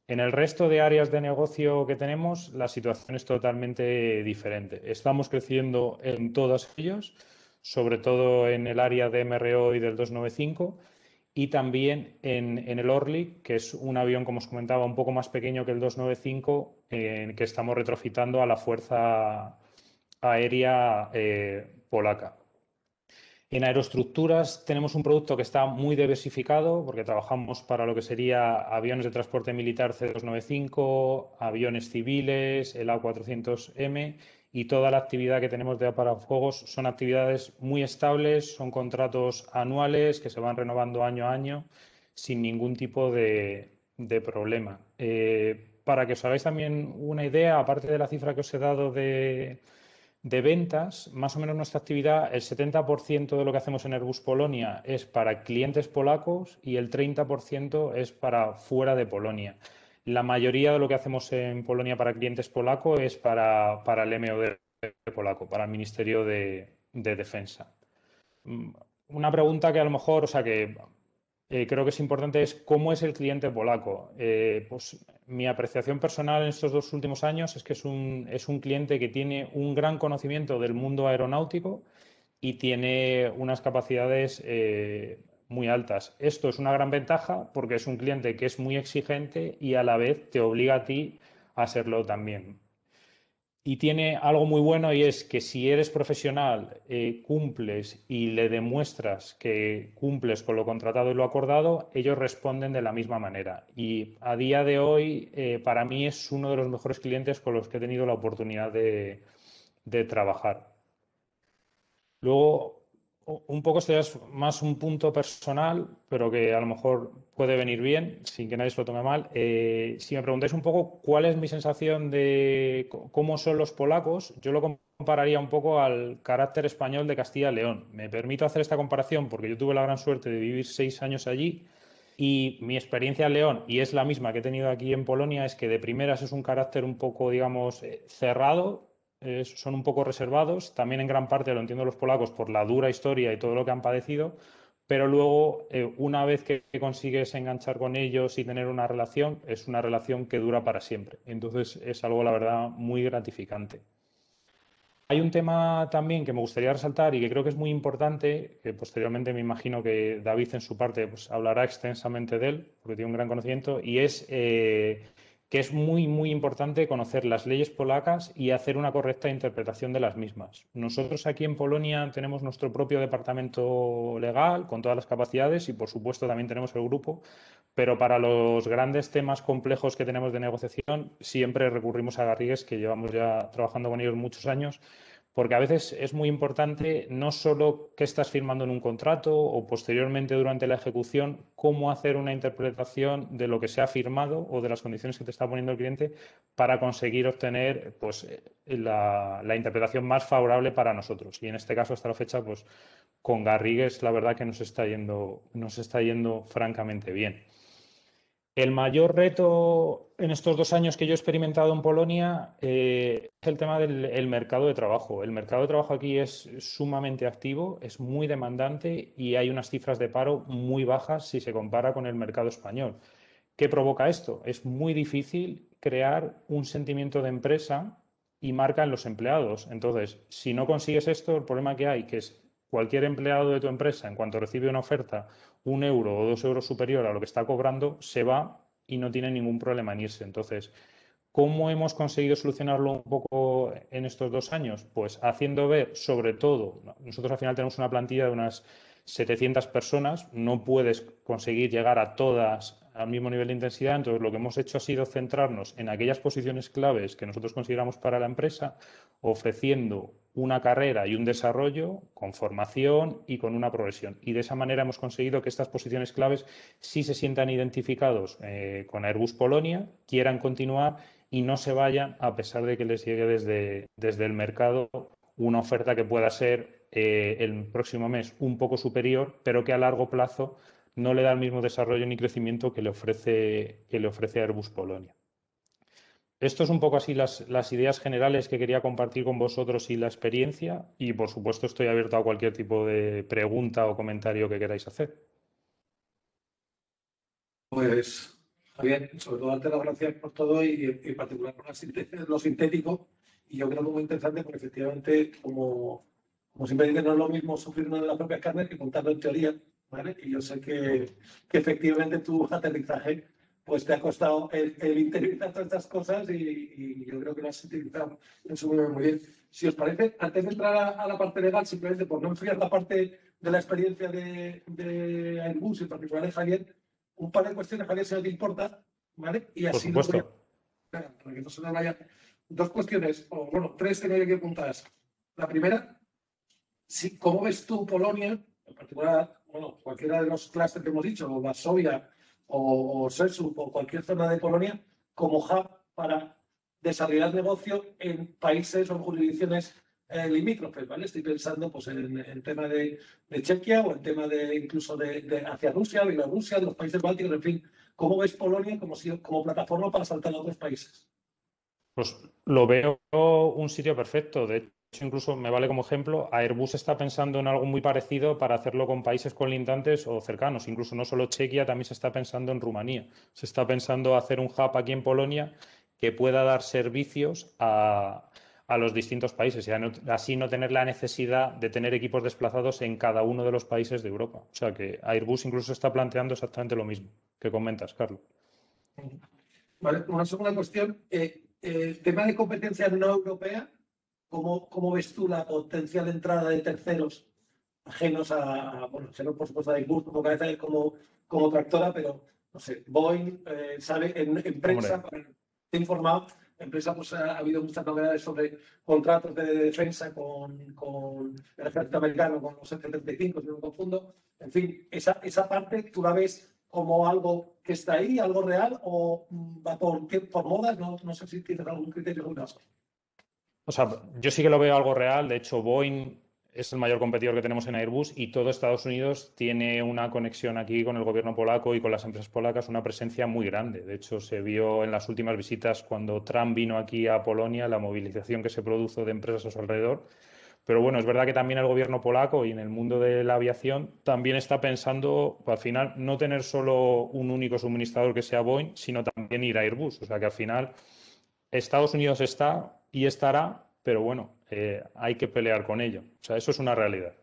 En el resto de áreas de negocio que tenemos, la situación es totalmente diferente. Estamos creciendo en todos ellos, sobre todo en el área de MRO y del 295, y también en el Orlik, que es un avión, como os comentaba, un poco más pequeño que el 295, que estamos retrofitando a la Fuerza Aérea polaca. En aeroestructuras tenemos un producto que está muy diversificado, porque trabajamos para lo que sería aviones de transporte militar C-295, aviones civiles, el A400M, y toda la actividad que tenemos de apagafuegos son actividades muy estables, son contratos anuales que se van renovando año a año sin ningún tipo de problema. para que os hagáis también una idea, aparte de la cifra que os he dado de ventas, más o menos nuestra actividad, el 70% de lo que hacemos en Airbus Polonia es para clientes polacos y el 30% es para fuera de Polonia. La mayoría de lo que hacemos en Polonia para clientes polacos es para el MOD polaco, para el Ministerio de Defensa. Una pregunta que a lo mejor, o sea, que creo que es importante es cómo es el cliente polaco. Pues mi apreciación personal en estos 2 últimos años es que es un cliente que tiene un gran conocimiento del mundo aeronáutico y tiene unas capacidades muy altas. Esto es una gran ventaja porque es un cliente que es muy exigente y a la vez te obliga a ti a serlo también. Y tiene algo muy bueno y es que si eres profesional, cumples y le demuestras que cumples con lo contratado y lo acordado, ellos responden de la misma manera. Y a día de hoy, para mí es uno de los mejores clientes con los que he tenido la oportunidad de trabajar. Luego, un poco esto ya es más un punto personal, pero que a lo mejor puede venir bien, sin que nadie se lo tome mal. Si me preguntáis un poco cuál es mi sensación de cómo son los polacos, yo lo compararía un poco al carácter español de Castilla y León. Me permito hacer esta comparación porque yo tuve la gran suerte de vivir 6 años allí y mi experiencia en León, y es la misma que he tenido aquí en Polonia, es que de primeras es un carácter un poco, digamos, cerrado. Son un poco reservados, también en gran parte lo entiendo los polacos por la dura historia y todo lo que han padecido, pero luego una vez que consigues enganchar con ellos y tener una relación, es una relación que dura para siempre. Entonces es algo, la verdad, muy gratificante. Hay un tema también que me gustaría resaltar y que creo que es muy importante, que posteriormente me imagino que David en su parte pues, hablará extensamente de él, porque tiene un gran conocimiento, y es que es muy, muy importante conocer las leyes polacas y hacer una correcta interpretación de las mismas. Nosotros aquí en Polonia tenemos nuestro propio departamento legal con todas las capacidades y, por supuesto, también tenemos el grupo, pero para los grandes temas complejos que tenemos de negociación siempre recurrimos a Garrigues, que llevamos ya trabajando con ellos muchos años, porque a veces es muy importante no solo qué estás firmando en un contrato o posteriormente durante la ejecución, cómo hacer una interpretación de lo que se ha firmado o de las condiciones que te está poniendo el cliente para conseguir obtener pues, la interpretación más favorable para nosotros. Y en este caso, hasta la fecha, pues con Garrigues la verdad que nos está yendo francamente bien. El mayor reto en estos 2 años que yo he experimentado en Polonia es el tema del mercado de trabajo. El mercado de trabajo aquí es sumamente activo, es muy demandante y hay unas cifras de paro muy bajas si se compara con el mercado español. ¿Qué provoca esto? Es muy difícil crear un sentimiento de empresa y marca en los empleados. Entonces, si no consigues esto, el problema que hay, que es cualquier empleado de tu empresa, en cuanto recibe una oferta, 1 euro o 2 euros superior a lo que está cobrando, se va y no tiene ningún problema en irse. Entonces, ¿cómo hemos conseguido solucionarlo un poco en estos 2 años? Pues haciendo ver, sobre todo, nosotros al final tenemos una plantilla de unas 700 personas, no puedes conseguir llegar a todas al mismo nivel de intensidad, entonces lo que hemos hecho ha sido centrarnos en aquellas posiciones claves que nosotros consideramos para la empresa, ofreciendo una carrera y un desarrollo con formación y con una progresión. Y de esa manera hemos conseguido que estas posiciones claves sí se sientan identificados con Airbus Polonia, quieran continuar y no se vayan a pesar de que les llegue desde el mercado una oferta que pueda ser el próximo mes un poco superior, pero que a largo plazo no le da el mismo desarrollo ni crecimiento que le ofrece Airbus Polonia. Esto es un poco así las ideas generales que quería compartir con vosotros y la experiencia y, por supuesto, estoy abierto a cualquier tipo de pregunta o comentario que queráis hacer. Pues, Javier, sobre todo darte las gracias por todo y en particular por lo sintético. Y yo creo que es muy interesante porque efectivamente, como siempre dices, no es lo mismo sufrirlo en las propias carnes que contarlo en teoría, ¿vale? Y yo sé que efectivamente tu aterrizaje pues te ha costado el interiorizar todas estas cosas y yo creo que lo has utilizado en su momento muy bien. Si os parece, antes de entrar a la parte legal, simplemente por no enfriar la parte de la experiencia de Airbus, en particular de Javier, un par de cuestiones, Javier, si no te importa, ¿vale? Y así Por supuesto. para que no se nos vaya. 2 cuestiones, o bueno, 3 que no hay que apuntar. La primera, ¿cómo ves tú Polonia, en particular, bueno, cualquiera de los clústeres que hemos dicho, o Varsovia, o Rzeszów, o cualquier zona de Polonia, como hub para desarrollar negocio en países o jurisdicciones limítrofes, ¿vale? Estoy pensando pues, en el tema de Chequia o el tema incluso de hacia Rusia, Bielorrusia, de los países bálticos, en fin. ¿Cómo ves Polonia como plataforma para saltar a otros países? Pues lo veo un sitio perfecto. De hecho, incluso me vale como ejemplo, Airbus está pensando en algo muy parecido para hacerlo con países colindantes o cercanos. Incluso no solo Chequia, también se está pensando en Rumanía. Se está pensando hacer un hub aquí en Polonia que pueda dar servicios a los distintos países y así no tener la necesidad de tener equipos desplazados en cada uno de los países de Europa. O sea que Airbus incluso está planteando exactamente lo mismo que comentas, Carlos. Vale, una segunda cuestión. El tema de competencia no europea, ¿cómo ves tú la potencial entrada de terceros ajenos bueno, por supuesto a Airbus como tractora, pero no sé, Boeing, sabe, en prensa, te he informado, en prensa pues ha habido muchas novedades sobre contratos de defensa con el ejército americano, con los F-35, si no me confundo. En fin, esa parte tú la ves como algo que está ahí, algo real, o va por modas, no sé si tienes algún criterio sobre eso. O sea, yo sí que lo veo algo real. De hecho, Boeing es el mayor competidor que tenemos en Airbus y todo Estados Unidos tiene una conexión aquí con el gobierno polaco y con las empresas polacas, una presencia muy grande. De hecho, se vio en las últimas visitas cuando Trump vino aquí a Polonia, la movilización que se produjo de empresas a su alrededor. Pero bueno, es verdad que también el gobierno polaco y en el mundo de la aviación también está pensando, al final, no tener solo un único suministrador que sea Boeing, sino también ir a Airbus. O sea que al final Estados Unidos está y estará, pero bueno, hay que pelear con ello. O sea, eso es una realidad.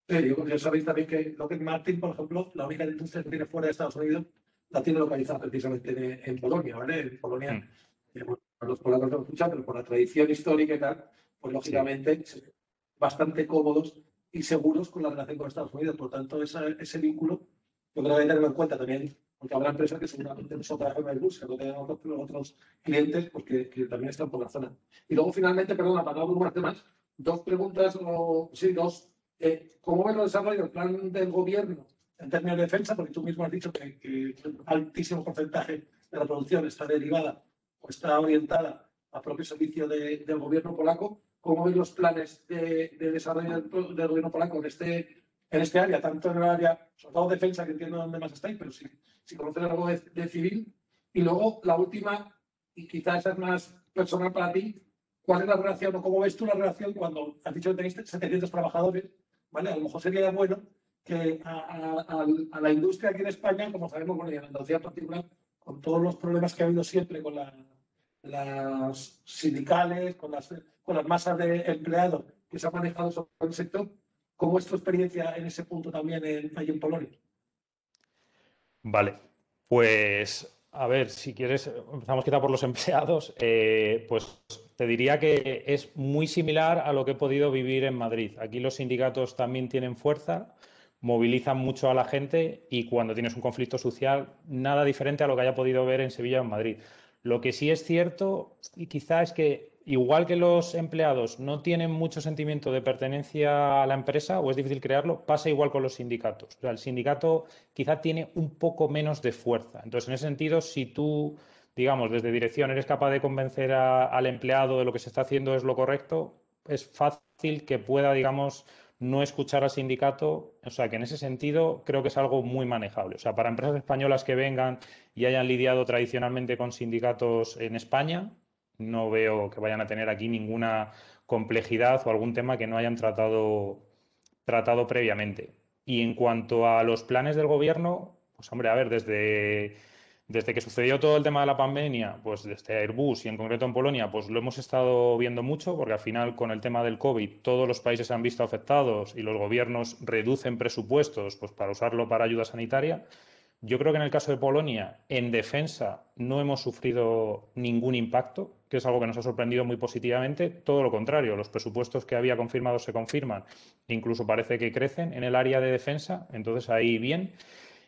Ya sabéis también que Lockheed Martin, por ejemplo, la única industria que tiene fuera de Estados Unidos la tiene localizada precisamente en Polonia, ¿vale? En Polonia, bueno, los polacos lo escuchan, pero por la tradición histórica y tal, pues lógicamente bastante cómodos y seguros con la relación con Estados Unidos. Por tanto, ese vínculo, yo creo que hay que tenerlo en cuenta también, porque habrá empresas que seguramente no son para Airbus, que no tengan otros clientes, pues que también están por la zona. Y luego, finalmente, perdona, para no abrumarte más, dos preguntas, dos. ¿Cómo ves el desarrollo del plan del gobierno en términos de defensa? Porque tú mismo has dicho que un altísimo porcentaje de la producción está derivada o está orientada al propio servicio del gobierno polaco. ¿Cómo ves los planes de desarrollo del gobierno polaco en este área, tanto en el área, sobre todo defensa, que entiendo dónde más estáis, pero si conocen algo de civil? Y luego, la última, y quizás esa es más personal para ti, ¿cuál es la relación o cómo ves tú la relación cuando has dicho que tenéis 700 trabajadores? ¿Vale? A lo mejor sería bueno que a la industria aquí en España, como sabemos, bueno, y en Andalucía en particular, con todos los problemas que ha habido siempre con las sindicales, con las masas de empleados que se han manejado sobre el sector, ¿cómo es tu experiencia en ese punto también ahí en Polonia? Vale, pues a ver, si quieres, empezamos quizá por los empleados, pues te diría que es muy similar a lo que he podido vivir en Madrid. Aquí los sindicatos también tienen fuerza, movilizan mucho a la gente y cuando tienes un conflicto social, nada diferente a lo que haya podido ver en Sevilla o en Madrid. Lo que sí es cierto, y quizá es que igual que los empleados no tienen mucho sentimiento de pertenencia a la empresa o es difícil crearlo, pasa igual con los sindicatos. O sea, el sindicato quizá tiene un poco menos de fuerza. Entonces, en ese sentido, si tú, digamos, desde dirección eres capaz de convencer al empleado de lo que se está haciendo es lo correcto, es fácil que pueda, digamos, no escuchar al sindicato. O sea, que en ese sentido creo que es algo muy manejable. O sea, para empresas españolas que vengan y hayan lidiado tradicionalmente con sindicatos en España, no veo que vayan a tener aquí ninguna complejidad o algún tema que no hayan tratado previamente. Y en cuanto a los planes del gobierno, pues hombre, a ver, desde que sucedió todo el tema de la pandemia, pues desde Airbus y en concreto en Polonia, pues lo hemos estado viendo mucho, porque al final con el tema del COVID todos los países se han visto afectados y los gobiernos reducen presupuestos pues, para usarlo para ayuda sanitaria. Yo creo que en el caso de Polonia, en defensa no hemos sufrido ningún impacto, que es algo que nos ha sorprendido muy positivamente. Todo lo contrario, los presupuestos que había confirmados se confirman, incluso parece que crecen en el área de defensa, entonces ahí bien.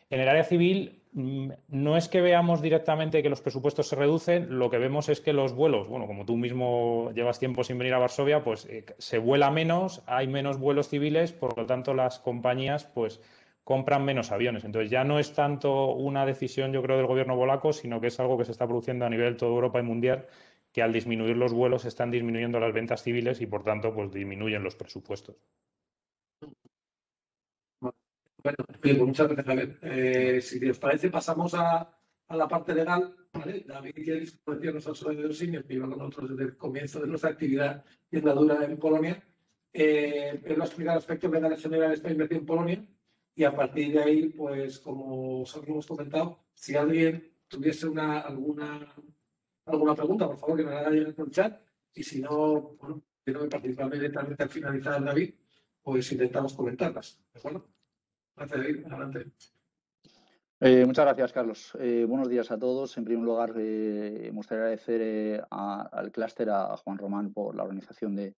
En el área civil no es que veamos directamente que los presupuestos se reducen, lo que vemos es que los vuelos, bueno, como tú mismo llevas tiempo sin venir a Varsovia, pues se vuela menos, hay menos vuelos civiles, por lo tanto las compañías pues compran menos aviones. Entonces ya no es tanto una decisión, yo creo, del gobierno polaco, sino que es algo que se está produciendo a nivel de toda Europa y mundial, que al disminuir los vuelos están disminuyendo las ventas civiles y por tanto pues disminuyen los presupuestos. Bueno, pues muchas gracias, Javier. Si os parece, pasamos a la parte legal. ¿Vale? David tiene disposición nuestro socio senior que iba con nosotros desde el comienzo de nuestra actividad de andadura en Polonia. Él va a explicar aspectos legales generales de esta inversión en Polonia y a partir de ahí, pues como os hemos comentado, si alguien tuviese alguna pregunta, por favor, que me la haga llegar por el chat y si no, bueno, quiero participar directamente al finalizar, David, pues intentamos comentarlas. ¿De acuerdo? Gracias, David. Adelante. Muchas gracias, Carlos. Buenos días a todos. En primer lugar, me gustaría agradecer al clúster, a Juan Román, por la organización de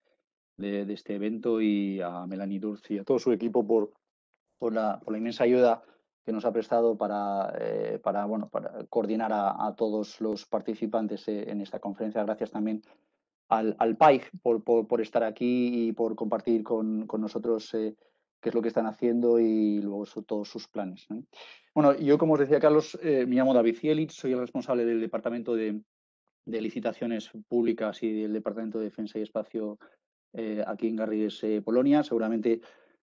este evento y a Melanie Durz y a todo su equipo por la inmensa ayuda que nos ha prestado para coordinar a todos los participantes en esta conferencia. Gracias también al PAIG por estar aquí y por compartir con nosotros qué es lo que están haciendo y luego todos sus planes, ¿no? Bueno, yo, como os decía Carlos, me llamo David Zielic, soy el responsable del Departamento de Licitaciones Públicas y del Departamento de Defensa y Espacio aquí en Garrigues, Polonia. Seguramente,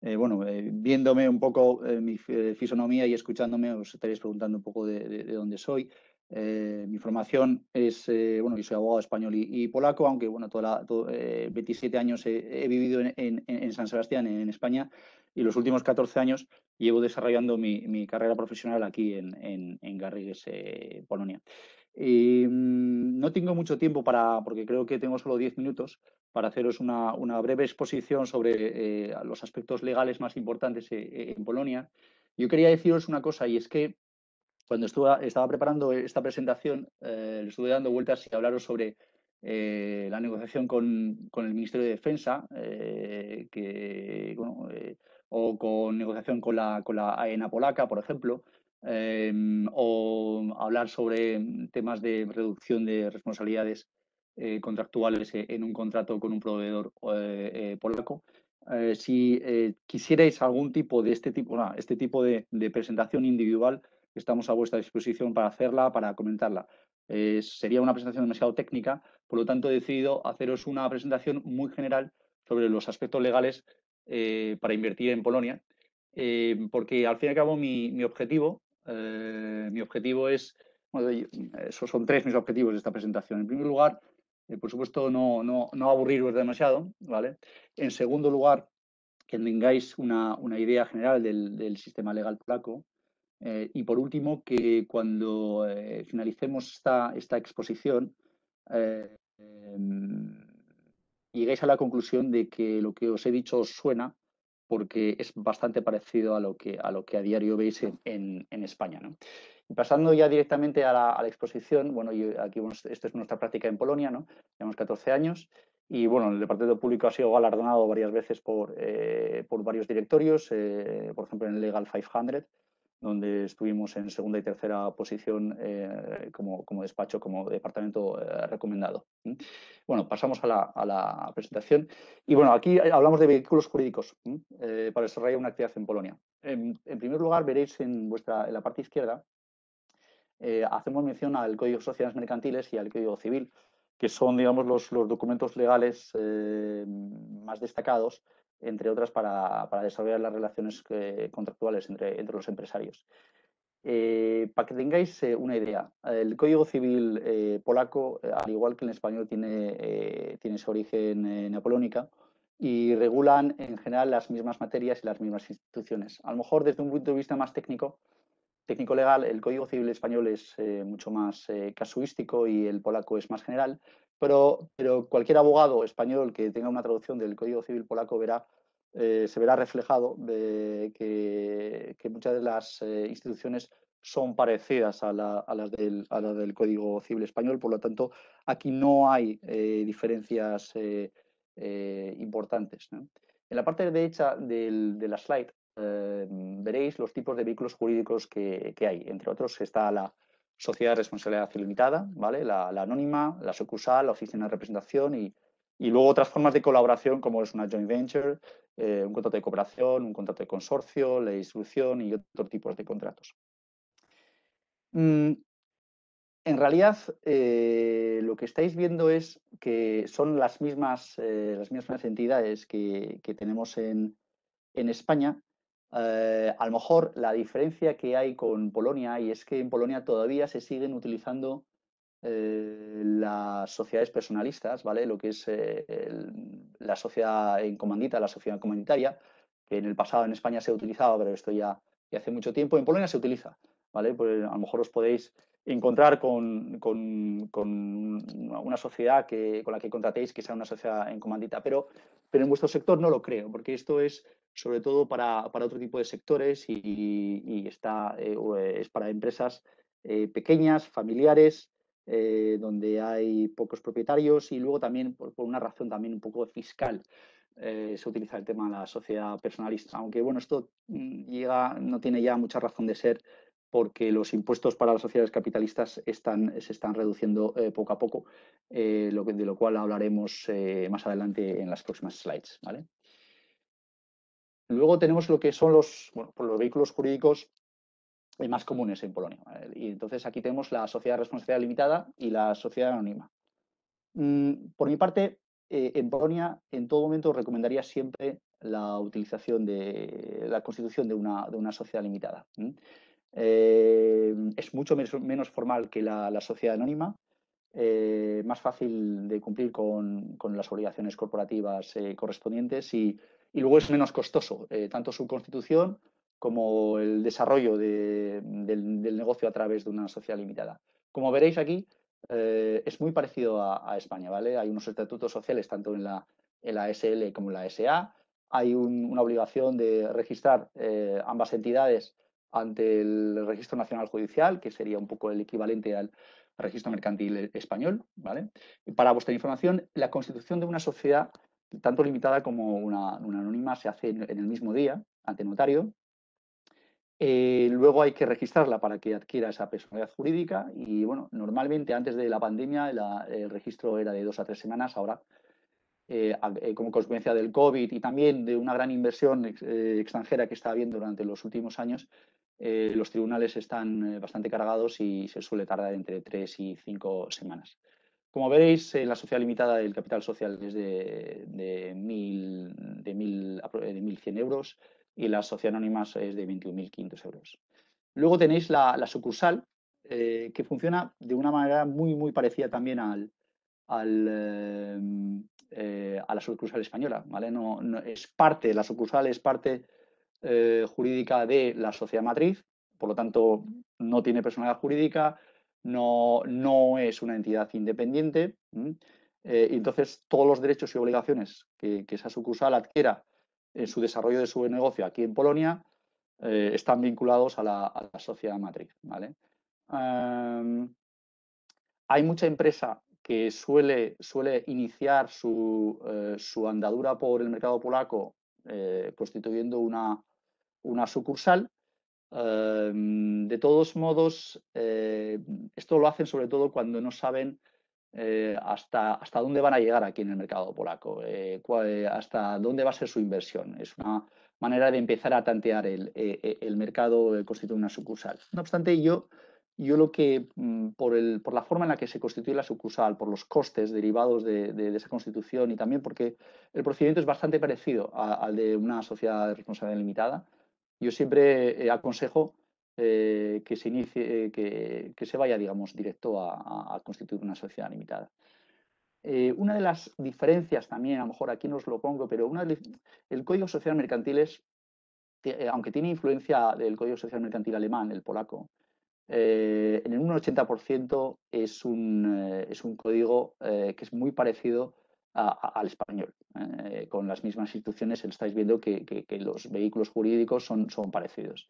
viéndome un poco mi fisonomía y escuchándome, os estaréis preguntando un poco de dónde soy. Mi formación es, yo soy abogado español y polaco, aunque 27 años he vivido en San Sebastián, en España, y los últimos 14 años llevo desarrollando mi carrera profesional aquí en Garrigues, Polonia. No tengo mucho tiempo porque creo que tengo solo 10 minutos para haceros una breve exposición sobre los aspectos legales más importantes en Polonia. Yo quería deciros una cosa, y es que cuando estaba preparando esta presentación, le estuve dando vueltas y hablaros sobre la negociación con el Ministerio de Defensa, o con negociación con la AENA polaca, por ejemplo, o hablar sobre temas de reducción de responsabilidades contractuales en un contrato con un proveedor polaco. Si quisierais algún tipo de este tipo de presentación individual, estamos a vuestra disposición para hacerla, para comentarla. Sería una presentación demasiado técnica, por lo tanto he decidido haceros una presentación muy general sobre los aspectos legales para invertir en Polonia, porque al fin y al cabo mi objetivo es, esos son 3 mis objetivos de esta presentación. En primer lugar, por supuesto, no aburriros demasiado, ¿vale? En segundo lugar, que tengáis una idea general del sistema legal polaco. Y por último, que cuando finalicemos esta exposición, lleguéis a la conclusión de que lo que os he dicho os suena, porque es bastante parecido a lo que a diario veis en España, ¿no? Y pasando ya directamente a la exposición, esta es nuestra práctica en Polonia, ¿no? Llevamos 14 años. Y bueno, el Departamento Público ha sido galardonado varias veces por varios directorios, por ejemplo en Legal 500, donde estuvimos en segunda y tercera posición como despacho, como departamento recomendado. Bueno, pasamos a la presentación. Y bueno, aquí hablamos de vehículos jurídicos para desarrollar una actividad en Polonia. En primer lugar, veréis en la parte izquierda, hacemos mención al Código de Sociedades Mercantiles y al Código Civil, que son, digamos, los documentos legales más destacados, entre otras, para desarrollar las relaciones contractuales entre los empresarios. Para que tengáis una idea, el Código Civil polaco, al igual que el español, tiene su origen napoleónica y regulan en general las mismas materias y las mismas instituciones. A lo mejor desde un punto de vista más técnico-legal, el Código Civil español es mucho más casuístico y el polaco es más general, pero cualquier abogado español que tenga una traducción del Código Civil polaco se verá reflejado que muchas de las instituciones son parecidas a las del Código Civil español, por lo tanto, aquí no hay diferencias importantes, ¿no? En la parte derecha de la slide veréis los tipos de vehículos jurídicos que hay. Entre otros está la sociedad de responsabilidad limitada, ¿vale? La anónima, la sucursal, la oficina de representación y Y luego otras formas de colaboración, como es una joint venture, un contrato de cooperación, un contrato de consorcio, la distribución y otros tipos de contratos. En realidad, lo que estáis viendo es que son las mismas entidades que tenemos en España. A lo mejor la diferencia que hay con Polonia, y es que en Polonia todavía se siguen utilizando las sociedades personalistas, ¿vale? Lo que es la sociedad en comandita, la sociedad comunitaria, que en el pasado en España se utilizaba, pero esto ya hace mucho tiempo. En Polonia se utiliza, ¿vale? Pues a lo mejor os podéis encontrar con una sociedad con la que contratéis que sea una sociedad en comandita, pero en vuestro sector no lo creo, porque esto es sobre todo para otro tipo de sectores y es para empresas pequeñas, familiares, donde hay pocos propietarios y luego también por una razón también un poco fiscal. Se utiliza el tema de la sociedad personalista, aunque bueno, esto no tiene ya mucha razón de ser porque los impuestos para las sociedades capitalistas se están reduciendo poco a poco, de lo cual hablaremos más adelante en las próximas slides, ¿vale? Luego tenemos lo que son los vehículos jurídicos más comunes en Polonia, ¿vale? Y entonces aquí tenemos la sociedad de responsabilidad limitada y la sociedad anónima. Por mi parte, en Polonia en todo momento recomendaría siempre la utilización de la constitución de una sociedad limitada. Es mucho menos formal que la sociedad anónima, más fácil de cumplir con las obligaciones corporativas correspondientes y luego es menos costoso, tanto su constitución como el desarrollo del negocio a través de una sociedad limitada. Como veréis aquí, es muy parecido a España, ¿vale? Hay unos estatutos sociales tanto en la SL como en la SA. Hay una obligación de registrar ambas entidades ante el Registro Nacional Judicial, que sería un poco el equivalente al Registro Mercantil Español, ¿vale? Y para vuestra información, la constitución de una sociedad, tanto limitada como una anónima, se hace en el mismo día, ante notario. Luego hay que registrarla para que adquiera esa personalidad jurídica y, bueno, normalmente antes de la pandemia el registro era de 2 a 3 semanas, ahora como consecuencia del COVID y también de una gran inversión extranjera que está habiendo durante los últimos años, los tribunales están bastante cargados y se suele tardar entre 3 y 5 semanas. Como veréis, la sociedad limitada, el capital social es de 1.100 euros y la sociedad anónima es de 21.500 euros. Luego tenéis la sucursal, que funciona de una manera muy, muy parecida también a la sucursal española, ¿vale? La sucursal es parte jurídica de la sociedad matriz, por lo tanto no tiene personalidad jurídica, no es una entidad independiente, y entonces todos los derechos y obligaciones que esa sucursal adquiera en su desarrollo de su negocio aquí en Polonia están vinculados a la sociedad matriz, ¿vale? Hay mucha empresa que suele iniciar su andadura por el mercado polaco constituyendo una sucursal. De todos modos, esto lo hacen sobre todo cuando no saben hasta dónde van a llegar aquí en el mercado polaco, hasta dónde va a ser su inversión. Es una manera de empezar a tantear el mercado constituyendo una sucursal. No obstante, yo lo que, por la forma en la que se constituye la sucursal, por los costes derivados de esa constitución y también porque el procedimiento es bastante parecido al de una sociedad de responsabilidad limitada, yo siempre aconsejo que se inicie, que se vaya, digamos, directo a constituir una sociedad limitada. Una de las diferencias también, a lo mejor aquí no os lo pongo, pero el Código Social Mercantil aunque tiene influencia del Código Social Mercantil alemán, el polaco, en un 80% es un código que es muy parecido al español. Con las mismas instituciones estáis viendo que los vehículos jurídicos son parecidos.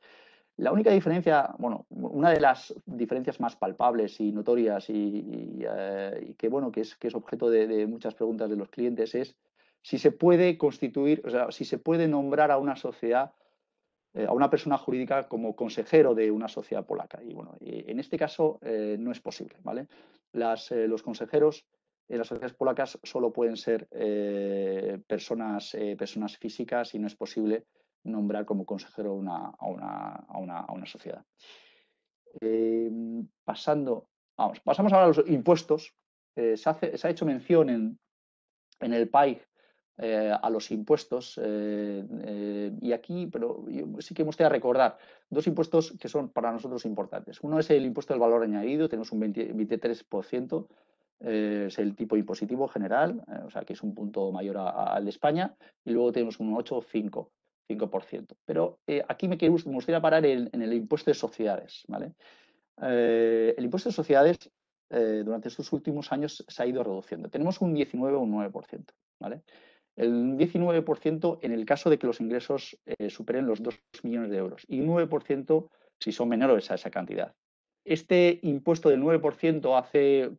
La única diferencia, bueno, una de las diferencias más palpables y notorias y que, bueno, que es objeto de muchas preguntas de los clientes es si se puede constituir, o sea, si se puede nombrar a una sociedad, a una persona jurídica como consejero de una sociedad polaca. Y bueno, en este caso no es posible, ¿vale? Los consejeros en las sociedades polacas solo pueden ser personas físicas y no es posible nombrar como consejero a una sociedad. Pasamos ahora a los impuestos. Se ha hecho mención en el PAI a los impuestos y aquí, pero yo sí que me gustaría recordar dos impuestos que son para nosotros importantes. Uno es el impuesto del valor añadido, tenemos un 23%, es el tipo impositivo general, o sea que es un punto mayor al de España, y luego tenemos un 8 o 5%. Pero aquí me gustaría parar en el impuesto de sociedades, ¿vale? El impuesto de sociedades durante estos últimos años se ha ido reduciendo. Tenemos un 19 o un 9%, ¿vale? El 19% en el caso de que los ingresos superen los 2 millones de euros y un 9% si son menores a esa cantidad. Este impuesto del 9% hace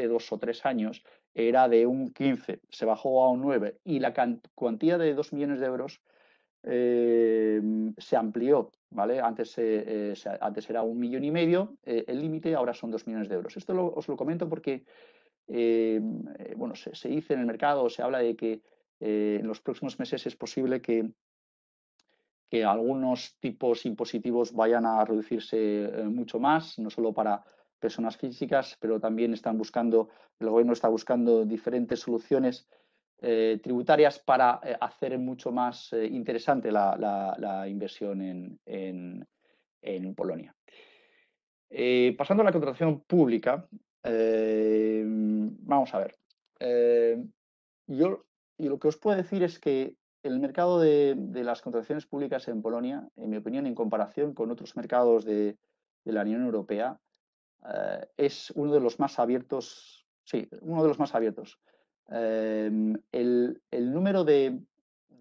2 o 3 años era de un 15, se bajó a un 9 y la cuantía de 2 millones de euros se amplió, ¿vale? Antes era 1,5 millones el límite, ahora son 2 millones de euros. Esto os lo comento porque bueno, se dice en el mercado, se habla de que en los próximos meses es posible que algunos tipos impositivos vayan a reducirse mucho más, no solo para personas físicas, pero también el gobierno está buscando diferentes soluciones tributarias para hacer mucho más interesante la inversión en Polonia. Pasando a la contratación pública, vamos a ver. Yo lo que os puedo decir es que el mercado de las contrataciones públicas en Polonia, en mi opinión, en comparación con otros mercados de la Unión Europea, es uno de los más abiertos. Sí, uno de los más abiertos. El número de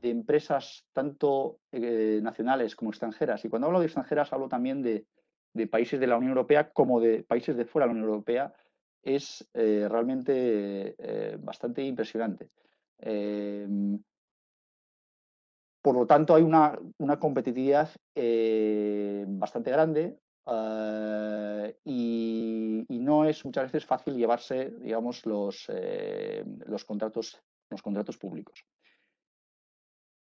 empresas, tanto nacionales como extranjeras, y cuando hablo de extranjeras hablo también de países de la Unión Europea como de países de fuera de la Unión Europea, es realmente bastante impresionante. Por lo tanto, hay una competitividad bastante grande y no es muchas veces fácil llevarse, digamos, los contratos públicos.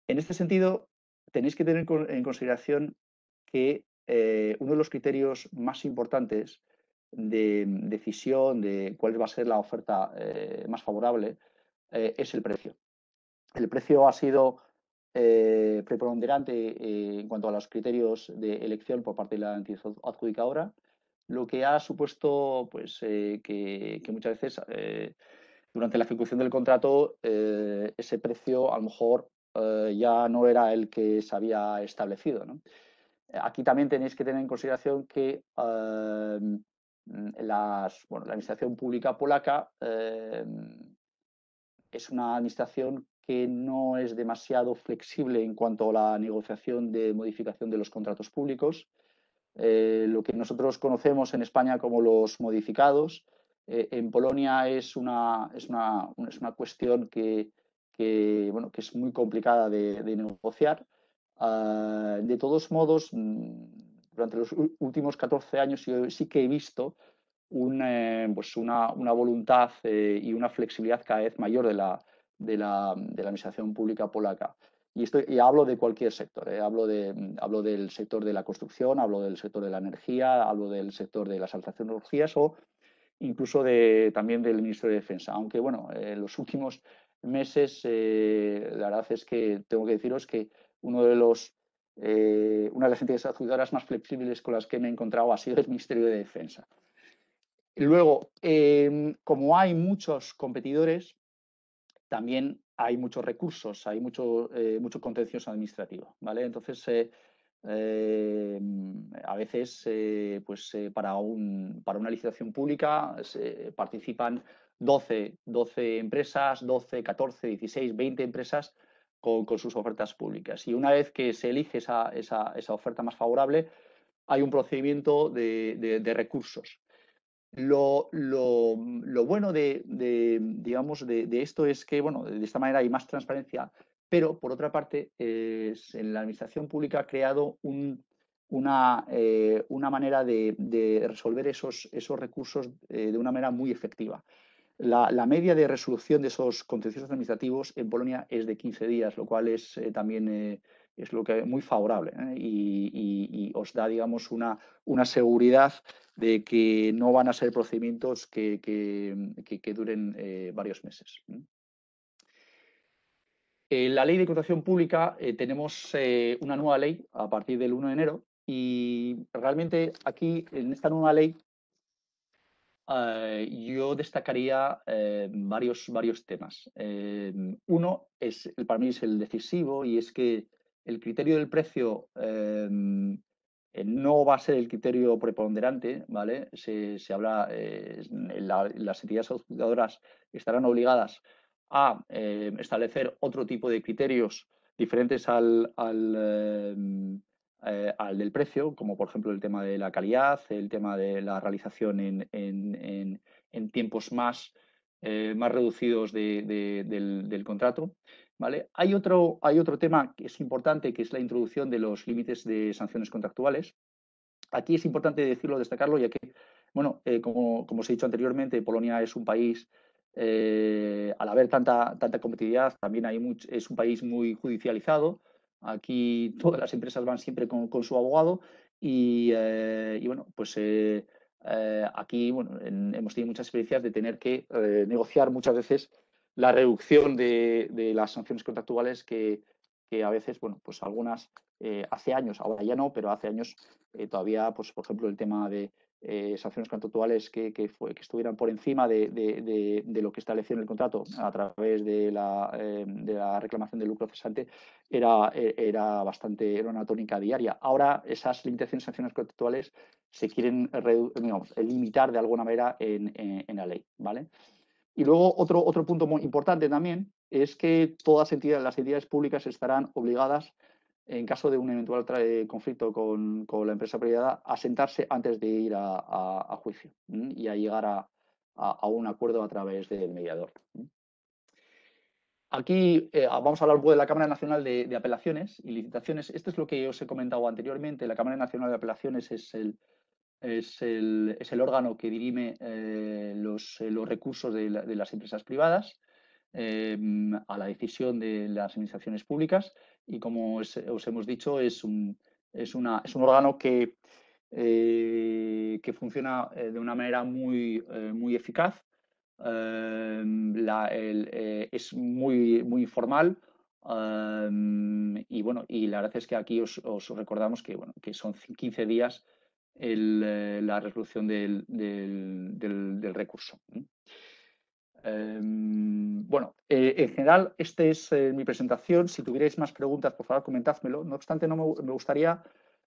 En este sentido, tenéis que tener en consideración que uno de los criterios más importantes de decisión de cuál va a ser la oferta más favorable es el precio. El precio ha sido preponderante en cuanto a los criterios de elección por parte de la entidad adjudicadora, lo que ha supuesto pues, que muchas veces durante la ejecución del contrato ese precio a lo mejor ya no era el que se había establecido, ¿no? Aquí también tenéis que tener en consideración que la administración pública polaca es una administración que no es demasiado flexible en cuanto a la negociación de modificación de los contratos públicos. Lo que nosotros conocemos en España como los modificados, en Polonia es una cuestión que es muy complicada de negociar. De todos modos, durante los últimos 14 años yo sí que he visto una voluntad y una flexibilidad cada vez mayor de la administración pública polaca. Y hablo de cualquier sector, hablo del sector de la construcción, hablo del sector de la energía, hablo del sector de las altas tecnologías o incluso también del Ministerio de Defensa. Aunque, bueno, en los últimos meses la verdad es que tengo que deciros que una de las entidades adjudicadoras más flexibles con las que me he encontrado ha sido el Ministerio de Defensa. Luego, como hay muchos competidores, también hay muchos recursos, hay mucho contencioso administrativo, ¿vale? Entonces, a veces, para una licitación pública participan 12 empresas, 12, 14, 16, 20 empresas con sus ofertas públicas. Y una vez que se elige esa oferta más favorable, hay un procedimiento de recursos. Lo bueno digamos, de esto es que, bueno, de esta manera hay más transparencia, pero por otra parte, en la administración pública ha creado una manera de resolver esos recursos de una manera muy efectiva. La media de resolución de esos contenciosos administrativos en Polonia es de 15 días, lo cual es también es lo que muy favorable, y os da, digamos, una seguridad de que no van a ser procedimientos que duren varios meses. La ley de contratación pública, tenemos una nueva ley a partir del 1 de enero y realmente aquí en esta nueva ley yo destacaría varios temas. Uno para mí es el decisivo, y es que el criterio del precio no va a ser el criterio preponderante, ¿vale? Se habla, las entidades adjudicadoras estarán obligadas a establecer otro tipo de criterios diferentes al del precio, como por ejemplo el tema de la calidad, el tema de la realización en tiempos más reducidos del contrato. ¿Vale? Hay otro tema que es importante, que es la introducción de los límites de sanciones contractuales. Aquí es importante decirlo, destacarlo, ya que, bueno, como os he dicho anteriormente, Polonia es un país, al haber tanta competitividad, también es un país muy judicializado. Aquí todas las empresas van siempre con su abogado y bueno, pues aquí bueno, hemos tenido muchas experiencias de tener que negociar muchas veces la reducción de las sanciones contractuales que a veces, bueno, pues algunas hace años, ahora ya no, pero hace años todavía, pues por ejemplo, el tema de sanciones contractuales que estuvieran por encima de lo que estableció en el contrato a través de la reclamación de lucro cesante era una tónica diaria. Ahora esas limitaciones de sanciones contractuales se quieren limitar de alguna manera en la ley, ¿vale? Y luego otro punto muy importante también es que todas las entidades públicas estarán obligadas, en caso de un eventual conflicto con la empresa privada, a sentarse antes de ir a juicio y a llegar a un acuerdo a través del mediador. Aquí vamos a hablar un poco de la Cámara Nacional de Apelaciones y Licitaciones. Esto es lo que os he comentado anteriormente. La Cámara Nacional de Apelaciones es el órgano que dirime los recursos de las empresas privadas a la decisión de las administraciones públicas, y como os hemos dicho, es un órgano que funciona de una manera muy eficaz. Es muy informal. Y bueno, y la verdad es que aquí os recordamos que, bueno, que son 15 días la resolución del recurso. Bueno, en general, esta es mi presentación. Si tuvierais más preguntas, por favor, comentádmelo. No obstante, me gustaría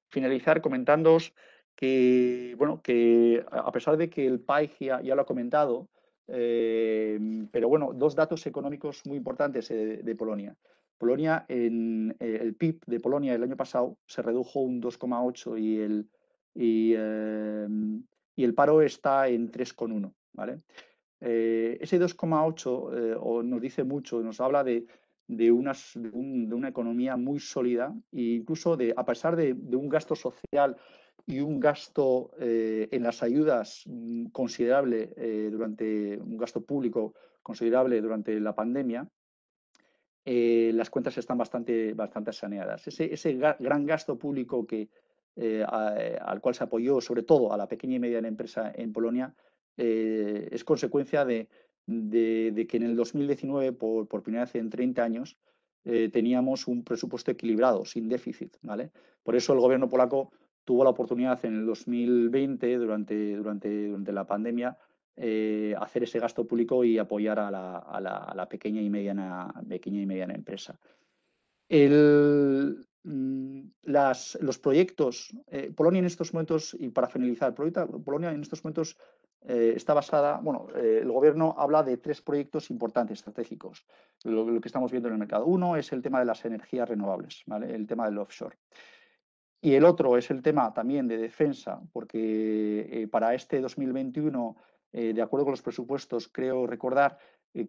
finalizar comentándoos que, bueno, que a pesar de que el PAI ya lo ha comentado, pero bueno, dos datos económicos muy importantes de Polonia. Polonia, el PIB de Polonia el año pasado se redujo un 2,8 y el paro está en 3,1, ¿vale? Ese 2,8 nos dice mucho, nos habla de una economía muy sólida, e incluso a pesar de un gasto social y un gasto en las ayudas considerable, durante un gasto público considerable durante la pandemia. Las cuentas están bastante saneadas. Ese gran gasto público al cual se apoyó, sobre todo a la pequeña y mediana empresa en Polonia, es consecuencia de que en el 2019, por primera vez en 30 años, teníamos un presupuesto equilibrado, sin déficit, ¿vale? Por eso el gobierno polaco tuvo la oportunidad en el 2020, durante la pandemia, hacer ese gasto público y apoyar a la pequeña y mediana empresa. Los proyectos, Polonia en estos momentos, y para finalizar, Polonia en estos momentos está basada, bueno, el gobierno habla de 3 proyectos importantes, estratégicos, lo que estamos viendo en el mercado. Uno es el tema de las energías renovables, ¿vale? El tema del offshore. Y el otro es el tema también de defensa, porque para este 2021, de acuerdo con los presupuestos, creo recordar,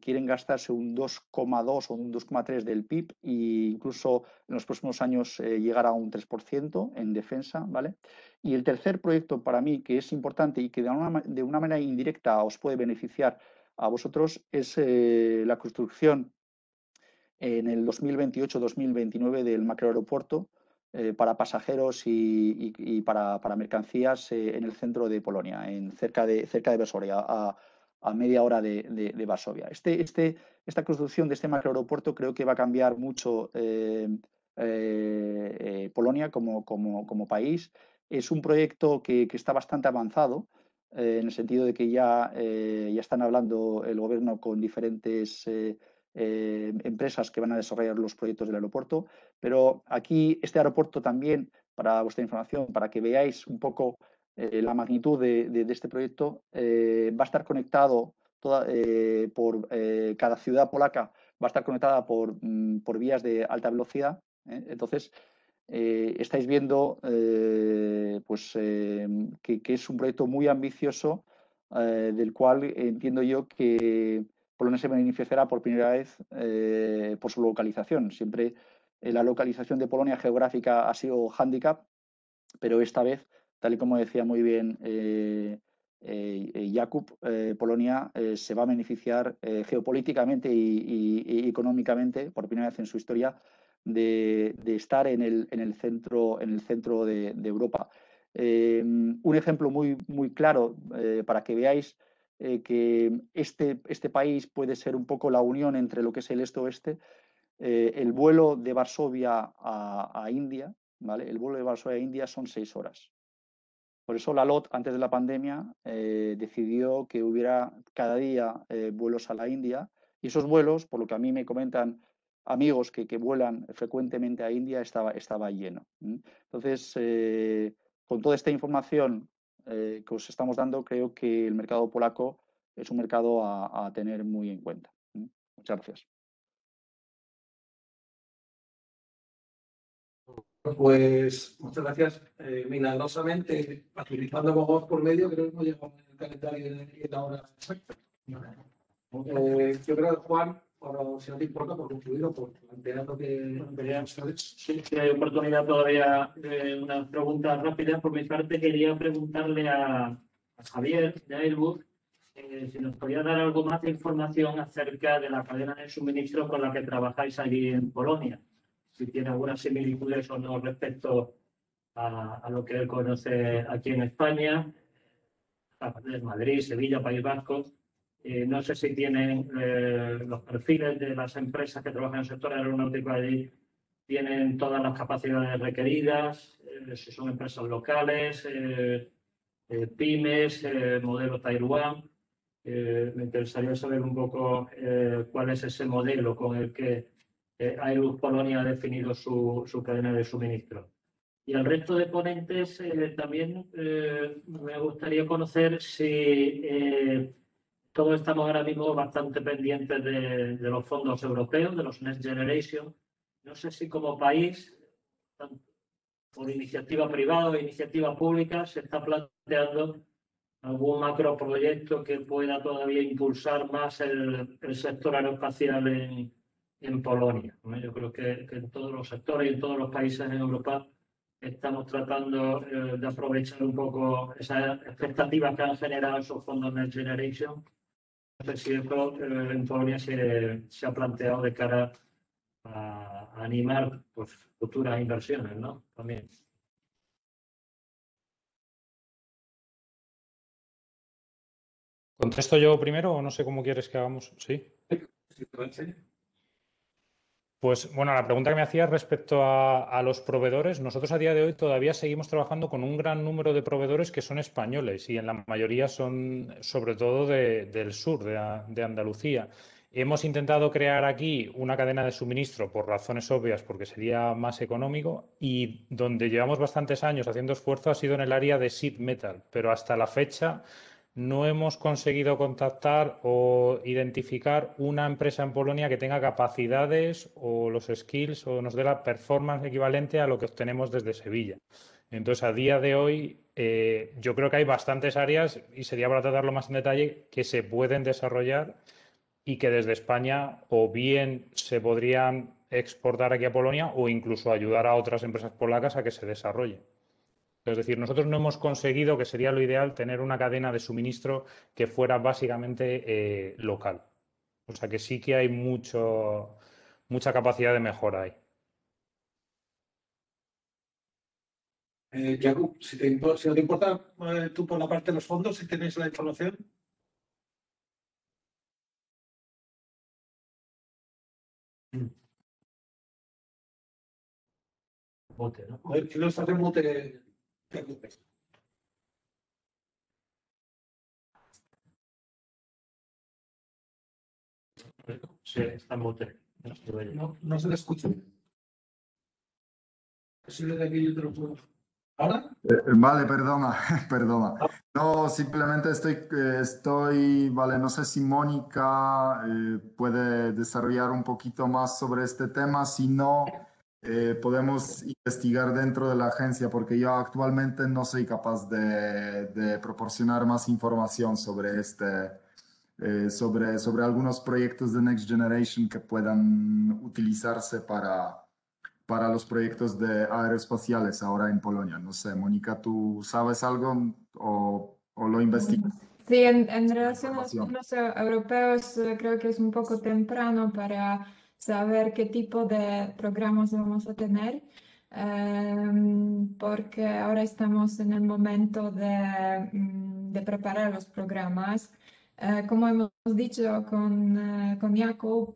quieren gastarse un 2,2 o un 2,3 del PIB, e incluso en los próximos años llegar a un 3% en defensa, ¿vale? Y el tercer proyecto para mí, que es importante y que de una manera indirecta os puede beneficiar a vosotros es la construcción en el 2028-2029 del macroaeropuerto para pasajeros y para mercancías en el centro de Polonia, cerca de Varsovia, a media hora de Varsovia. Esta construcción de este macroaeropuerto creo que va a cambiar mucho Polonia como país. Es un proyecto que está bastante avanzado, en el sentido de que ya están hablando el gobierno con diferentes empresas que van a desarrollar los proyectos del aeropuerto, pero aquí este aeropuerto también, para vuestra información, para que veáis un poco la magnitud de este proyecto, va a estar conectado por cada ciudad polaca, va a estar conectada por vías de alta velocidad. Entonces, estáis viendo pues, que es un proyecto muy ambicioso, del cual entiendo yo que Polonia se beneficiará por primera vez por su localización. Siempre la localización de Polonia geográfica ha sido hándicap, pero esta vez, tal y como decía muy bien Jakub, Polonia se va a beneficiar geopolíticamente y económicamente por primera vez en su historia de estar en el centro de Europa. Un ejemplo muy claro para que veáis que este país puede ser un poco la unión entre lo que es el este-oeste. El vuelo de Varsovia a India, ¿vale? El vuelo de Varsovia a India son 6 horas. Por eso la LOT, antes de la pandemia, decidió que hubiera cada día vuelos a la India, y esos vuelos, por lo que a mí me comentan amigos que vuelan frecuentemente a India, estaba lleno. Entonces, con toda esta información que os estamos dando, creo que el mercado polaco es un mercado a tener muy en cuenta. Muchas gracias. Pues muchas gracias. Milagrosamente, participando con vos por medio, creo que hemos llegado en el calendario en la hora exacta. Yo creo que Juan, ahora, si no te importa, por concluir o por plantear lo que Sí, si hay oportunidad todavía de unas preguntas rápidas. Por mi parte, quería preguntarle a Javier de Airbus si nos podía dar algo más de información acerca de la cadena de suministro con la que trabajáis allí en Polonia. Si tiene algunas similitudes o no respecto a lo que él conoce aquí en España, Madrid, Sevilla, País Vasco. No sé si tienen los perfiles de las empresas que trabajan en el sector aeronáutico allí, tienen todas las capacidades requeridas, si son empresas locales, pymes, modelo Taiwán. Me interesaría saber un poco cuál es ese modelo con el que Airbus Polonia ha definido su cadena de suministro. Y al resto de ponentes también me gustaría conocer si todos estamos ahora mismo bastante pendientes de los fondos europeos, de los Next Generation. No sé si como país, por iniciativa privada o iniciativa pública, se está planteando algún macroproyecto que pueda todavía impulsar más el sector aeroespacial en Polonia. Yo creo que en todos los sectores y en todos los países en Europa estamos tratando de aprovechar un poco esas expectativas que han generado esos fondos Next Generation. No sé si esto en Polonia se ha planteado de cara a animar pues, futuras inversiones, ¿no? También. ¿Contesto yo primero o no sé cómo quieres que hagamos? Sí. Pues bueno, la pregunta que me hacías respecto a los proveedores, nosotros a día de hoy todavía seguimos trabajando con un gran número de proveedores que son españoles y en la mayoría son sobre todo del sur, de Andalucía. Hemos intentado crear aquí una cadena de suministro por razones obvias, porque sería más económico, y donde llevamos bastantes años haciendo esfuerzo ha sido en el área de sheet metal, pero hasta la fecha no hemos conseguido contactar o identificar una empresa en Polonia que tenga capacidades o los skills o nos dé la performance equivalente a lo que obtenemos desde Sevilla. Entonces, a día de hoy, yo creo que hay bastantes áreas, y sería para tratarlo más en detalle, que se pueden desarrollar y que desde España o bien se podrían exportar aquí a Polonia o incluso ayudar a otras empresas polacas a que se desarrollen. Es decir, nosotros no hemos conseguido, que sería lo ideal, tener una cadena de suministro que fuera básicamente local. O sea que sí que hay mucha capacidad de mejora ahí. Jakub, si no te importa, tú por la parte de los fondos, si tenéis la información. Bote, ¿no? A ver, si no estás en mute, Jakub. Sí, está en bote. No se le escucha. Si le de aquí yo te lo puedo. ¿Ahora? Vale, perdona, perdona. No, simplemente vale, no sé si Mónica puede desarrollar un poquito más sobre este tema, si no, podemos investigar dentro de la agencia, porque yo actualmente no soy capaz de proporcionar más información sobre sobre algunos proyectos de Next Generation que puedan utilizarse para los proyectos de aeroespaciales ahora en Polonia. No sé, Mónica, ¿tú sabes algo o lo investigas? Sí, en relación a los Información. fondos europeos, creo que es un poco temprano para saber qué tipo de programas vamos a tener, porque ahora estamos en el momento de preparar los programas. Como hemos dicho con Jakub,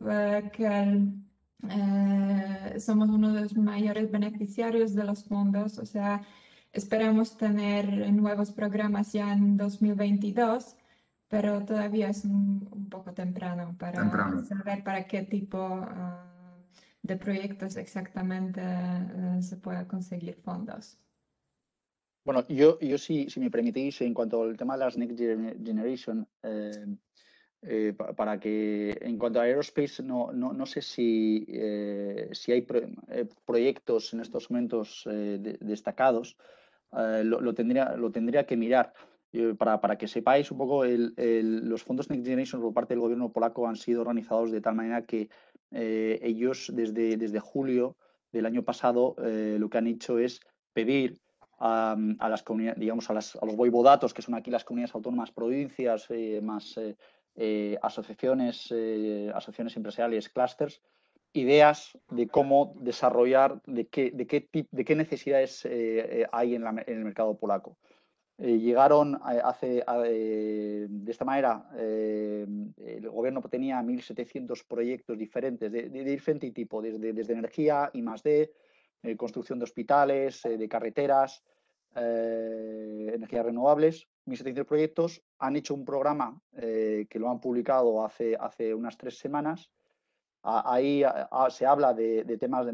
somos uno de los mayores beneficiarios de los fondos, o sea, esperamos tener nuevos programas ya en 2022, pero todavía es un poco temprano para Temprano. saber para qué tipo de proyectos exactamente se pueda conseguir fondos. Bueno, yo si me permitís, en cuanto al tema de las Next Generation, para que en cuanto a Aerospace, no sé si hay proyectos en estos momentos destacados. Lo tendría que mirar. Para que sepáis un poco, los fondos Next Generation por parte del gobierno polaco han sido organizados de tal manera que ellos desde julio del año pasado lo que han hecho es pedir a las comunidades, digamos, a los voivodatos, que son aquí las comunidades autónomas, provincias, más asociaciones empresariales, clústeres, ideas de cómo desarrollar, de qué necesidades hay en el mercado polaco. Llegaron de esta manera, el gobierno tenía 1.700 proyectos diferentes de diferente tipo, desde energía, I+D, construcción de hospitales, de carreteras, energías renovables, 1.700 proyectos. Han hecho un programa que lo han publicado hace unas 3 semanas. Ahí se habla de temas de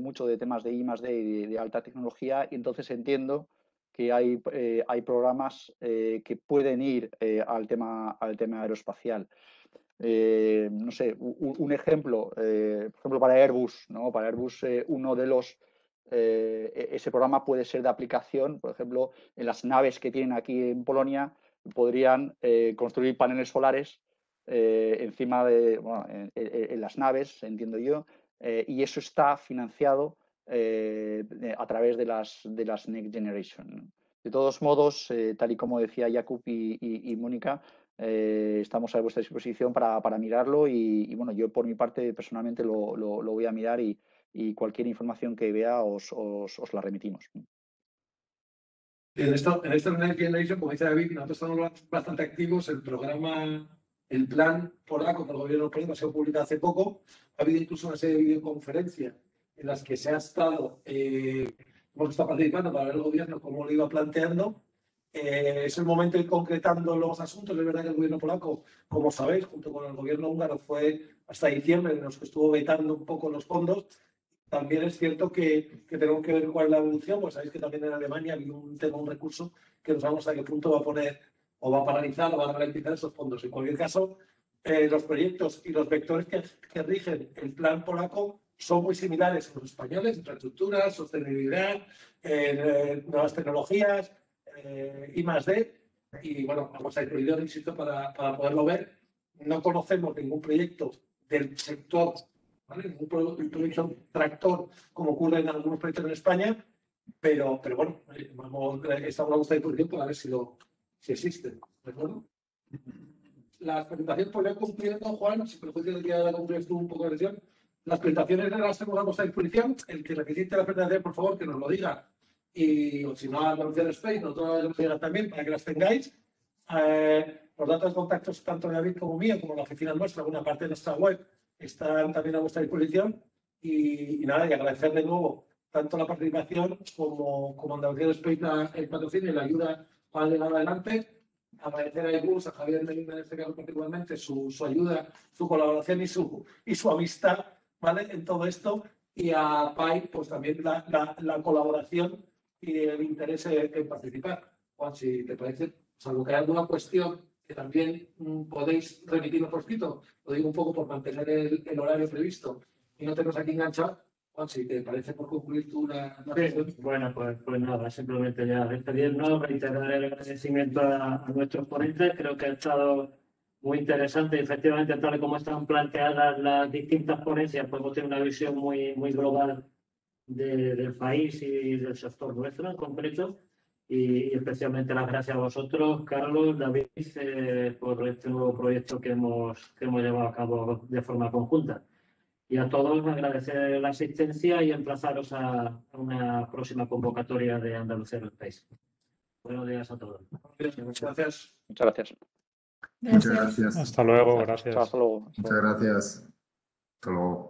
I+D y de alta tecnología, y entonces entiendo que hay programas que pueden ir al tema aeroespacial. No sé, un ejemplo, por ejemplo, para Airbus, ¿no? Para Airbus, ese programa puede ser de aplicación, por ejemplo, en las naves que tienen aquí en Polonia, podrían construir paneles solares encima en las naves, entiendo yo, y eso está financiado a través de las Next Generation. De todos modos, tal y como decía Jakub y Mónica, estamos a vuestra disposición para mirarlo y bueno, yo por mi parte personalmente lo voy a mirar y cualquier información que vea os la remitimos. En esta Next Generation, como dice David, nosotros estamos bastante activos. El plan polaco del gobierno polaco ha sido publicado hace poco. Ha habido incluso una serie de videoconferencias en las que se ha estado, hemos estado participando para ver el gobierno cómo lo iba planteando. Es el momento de ir concretando los asuntos. Es verdad que el gobierno polaco, como sabéis, junto con el gobierno húngaro, fue hasta diciembre en los que estuvo vetando un poco los fondos. También es cierto que tenemos que ver cuál es la evolución, pues sabéis que también en Alemania había un recurso que no sabemos a qué punto va a poner o va a paralizar o va a ralentizar esos fondos. En cualquier caso, los proyectos y los vectores que rigen el plan polaco son muy similares a los españoles: infraestructuras, sostenibilidad, nuevas tecnologías, I+D. Y bueno, vamos a ir por el insisto, para poderlo ver. No conocemos ningún proyecto del sector, ¿vale? Un proyecto tractor, como ocurre en algunos proyectos en España, pero bueno, estamos a vuestra disposición para ver si existen, ¿de acuerdo? Las presentaciones, por ir cumpliendo, Juan, si perjuicio de que ya concluyes tú un poco de sesión, las presentaciones las tenemos a vuestra disposición. El que necesite la presentación, por favor, que nos lo diga. Y o si no, a Andalucía Space, nosotros las diga también para que las tengáis. Los datos de contactos, tanto de David como mío, como la oficina nuestra, una parte de nuestra web, están también a vuestra disposición. Y nada, y agradecer de nuevo tanto la participación como Andalucía Space, el patrocinio y la ayuda para llegar adelante. Agradecer a Ibus, a Javier Medina en este caso particularmente, su ayuda, su colaboración y su amistad, ¿vale? En todo esto. Y a Pai, pues también la colaboración y el interés en participar. Juan, si te parece, salvo que haya alguna cuestión que también podéis remitirnos por escrito, lo digo un poco por mantener el horario previsto y no tenernos aquí enganchados. Juan, si te parece, por concluir tú la sesión. Bueno, pues nada, simplemente ya despedirnos, reiterar el agradecimiento a nuestros ponentes. Creo que ha estado muy interesante y efectivamente, tal y como están planteadas las distintas ponencias, podemos tener una visión muy global del país y del sector nuestro en concreto. Y especialmente las gracias a vosotros, Carlos, David, por este nuevo proyecto que hemos llevado a cabo de forma conjunta. Y a todos agradecer la asistencia y emplazaros a una próxima convocatoria de Andalucía Space. Buenos días a todos. Muchas gracias. Muchas gracias. Muchas gracias. Hasta luego, gracias. Hasta luego. Muchas gracias. Hasta luego.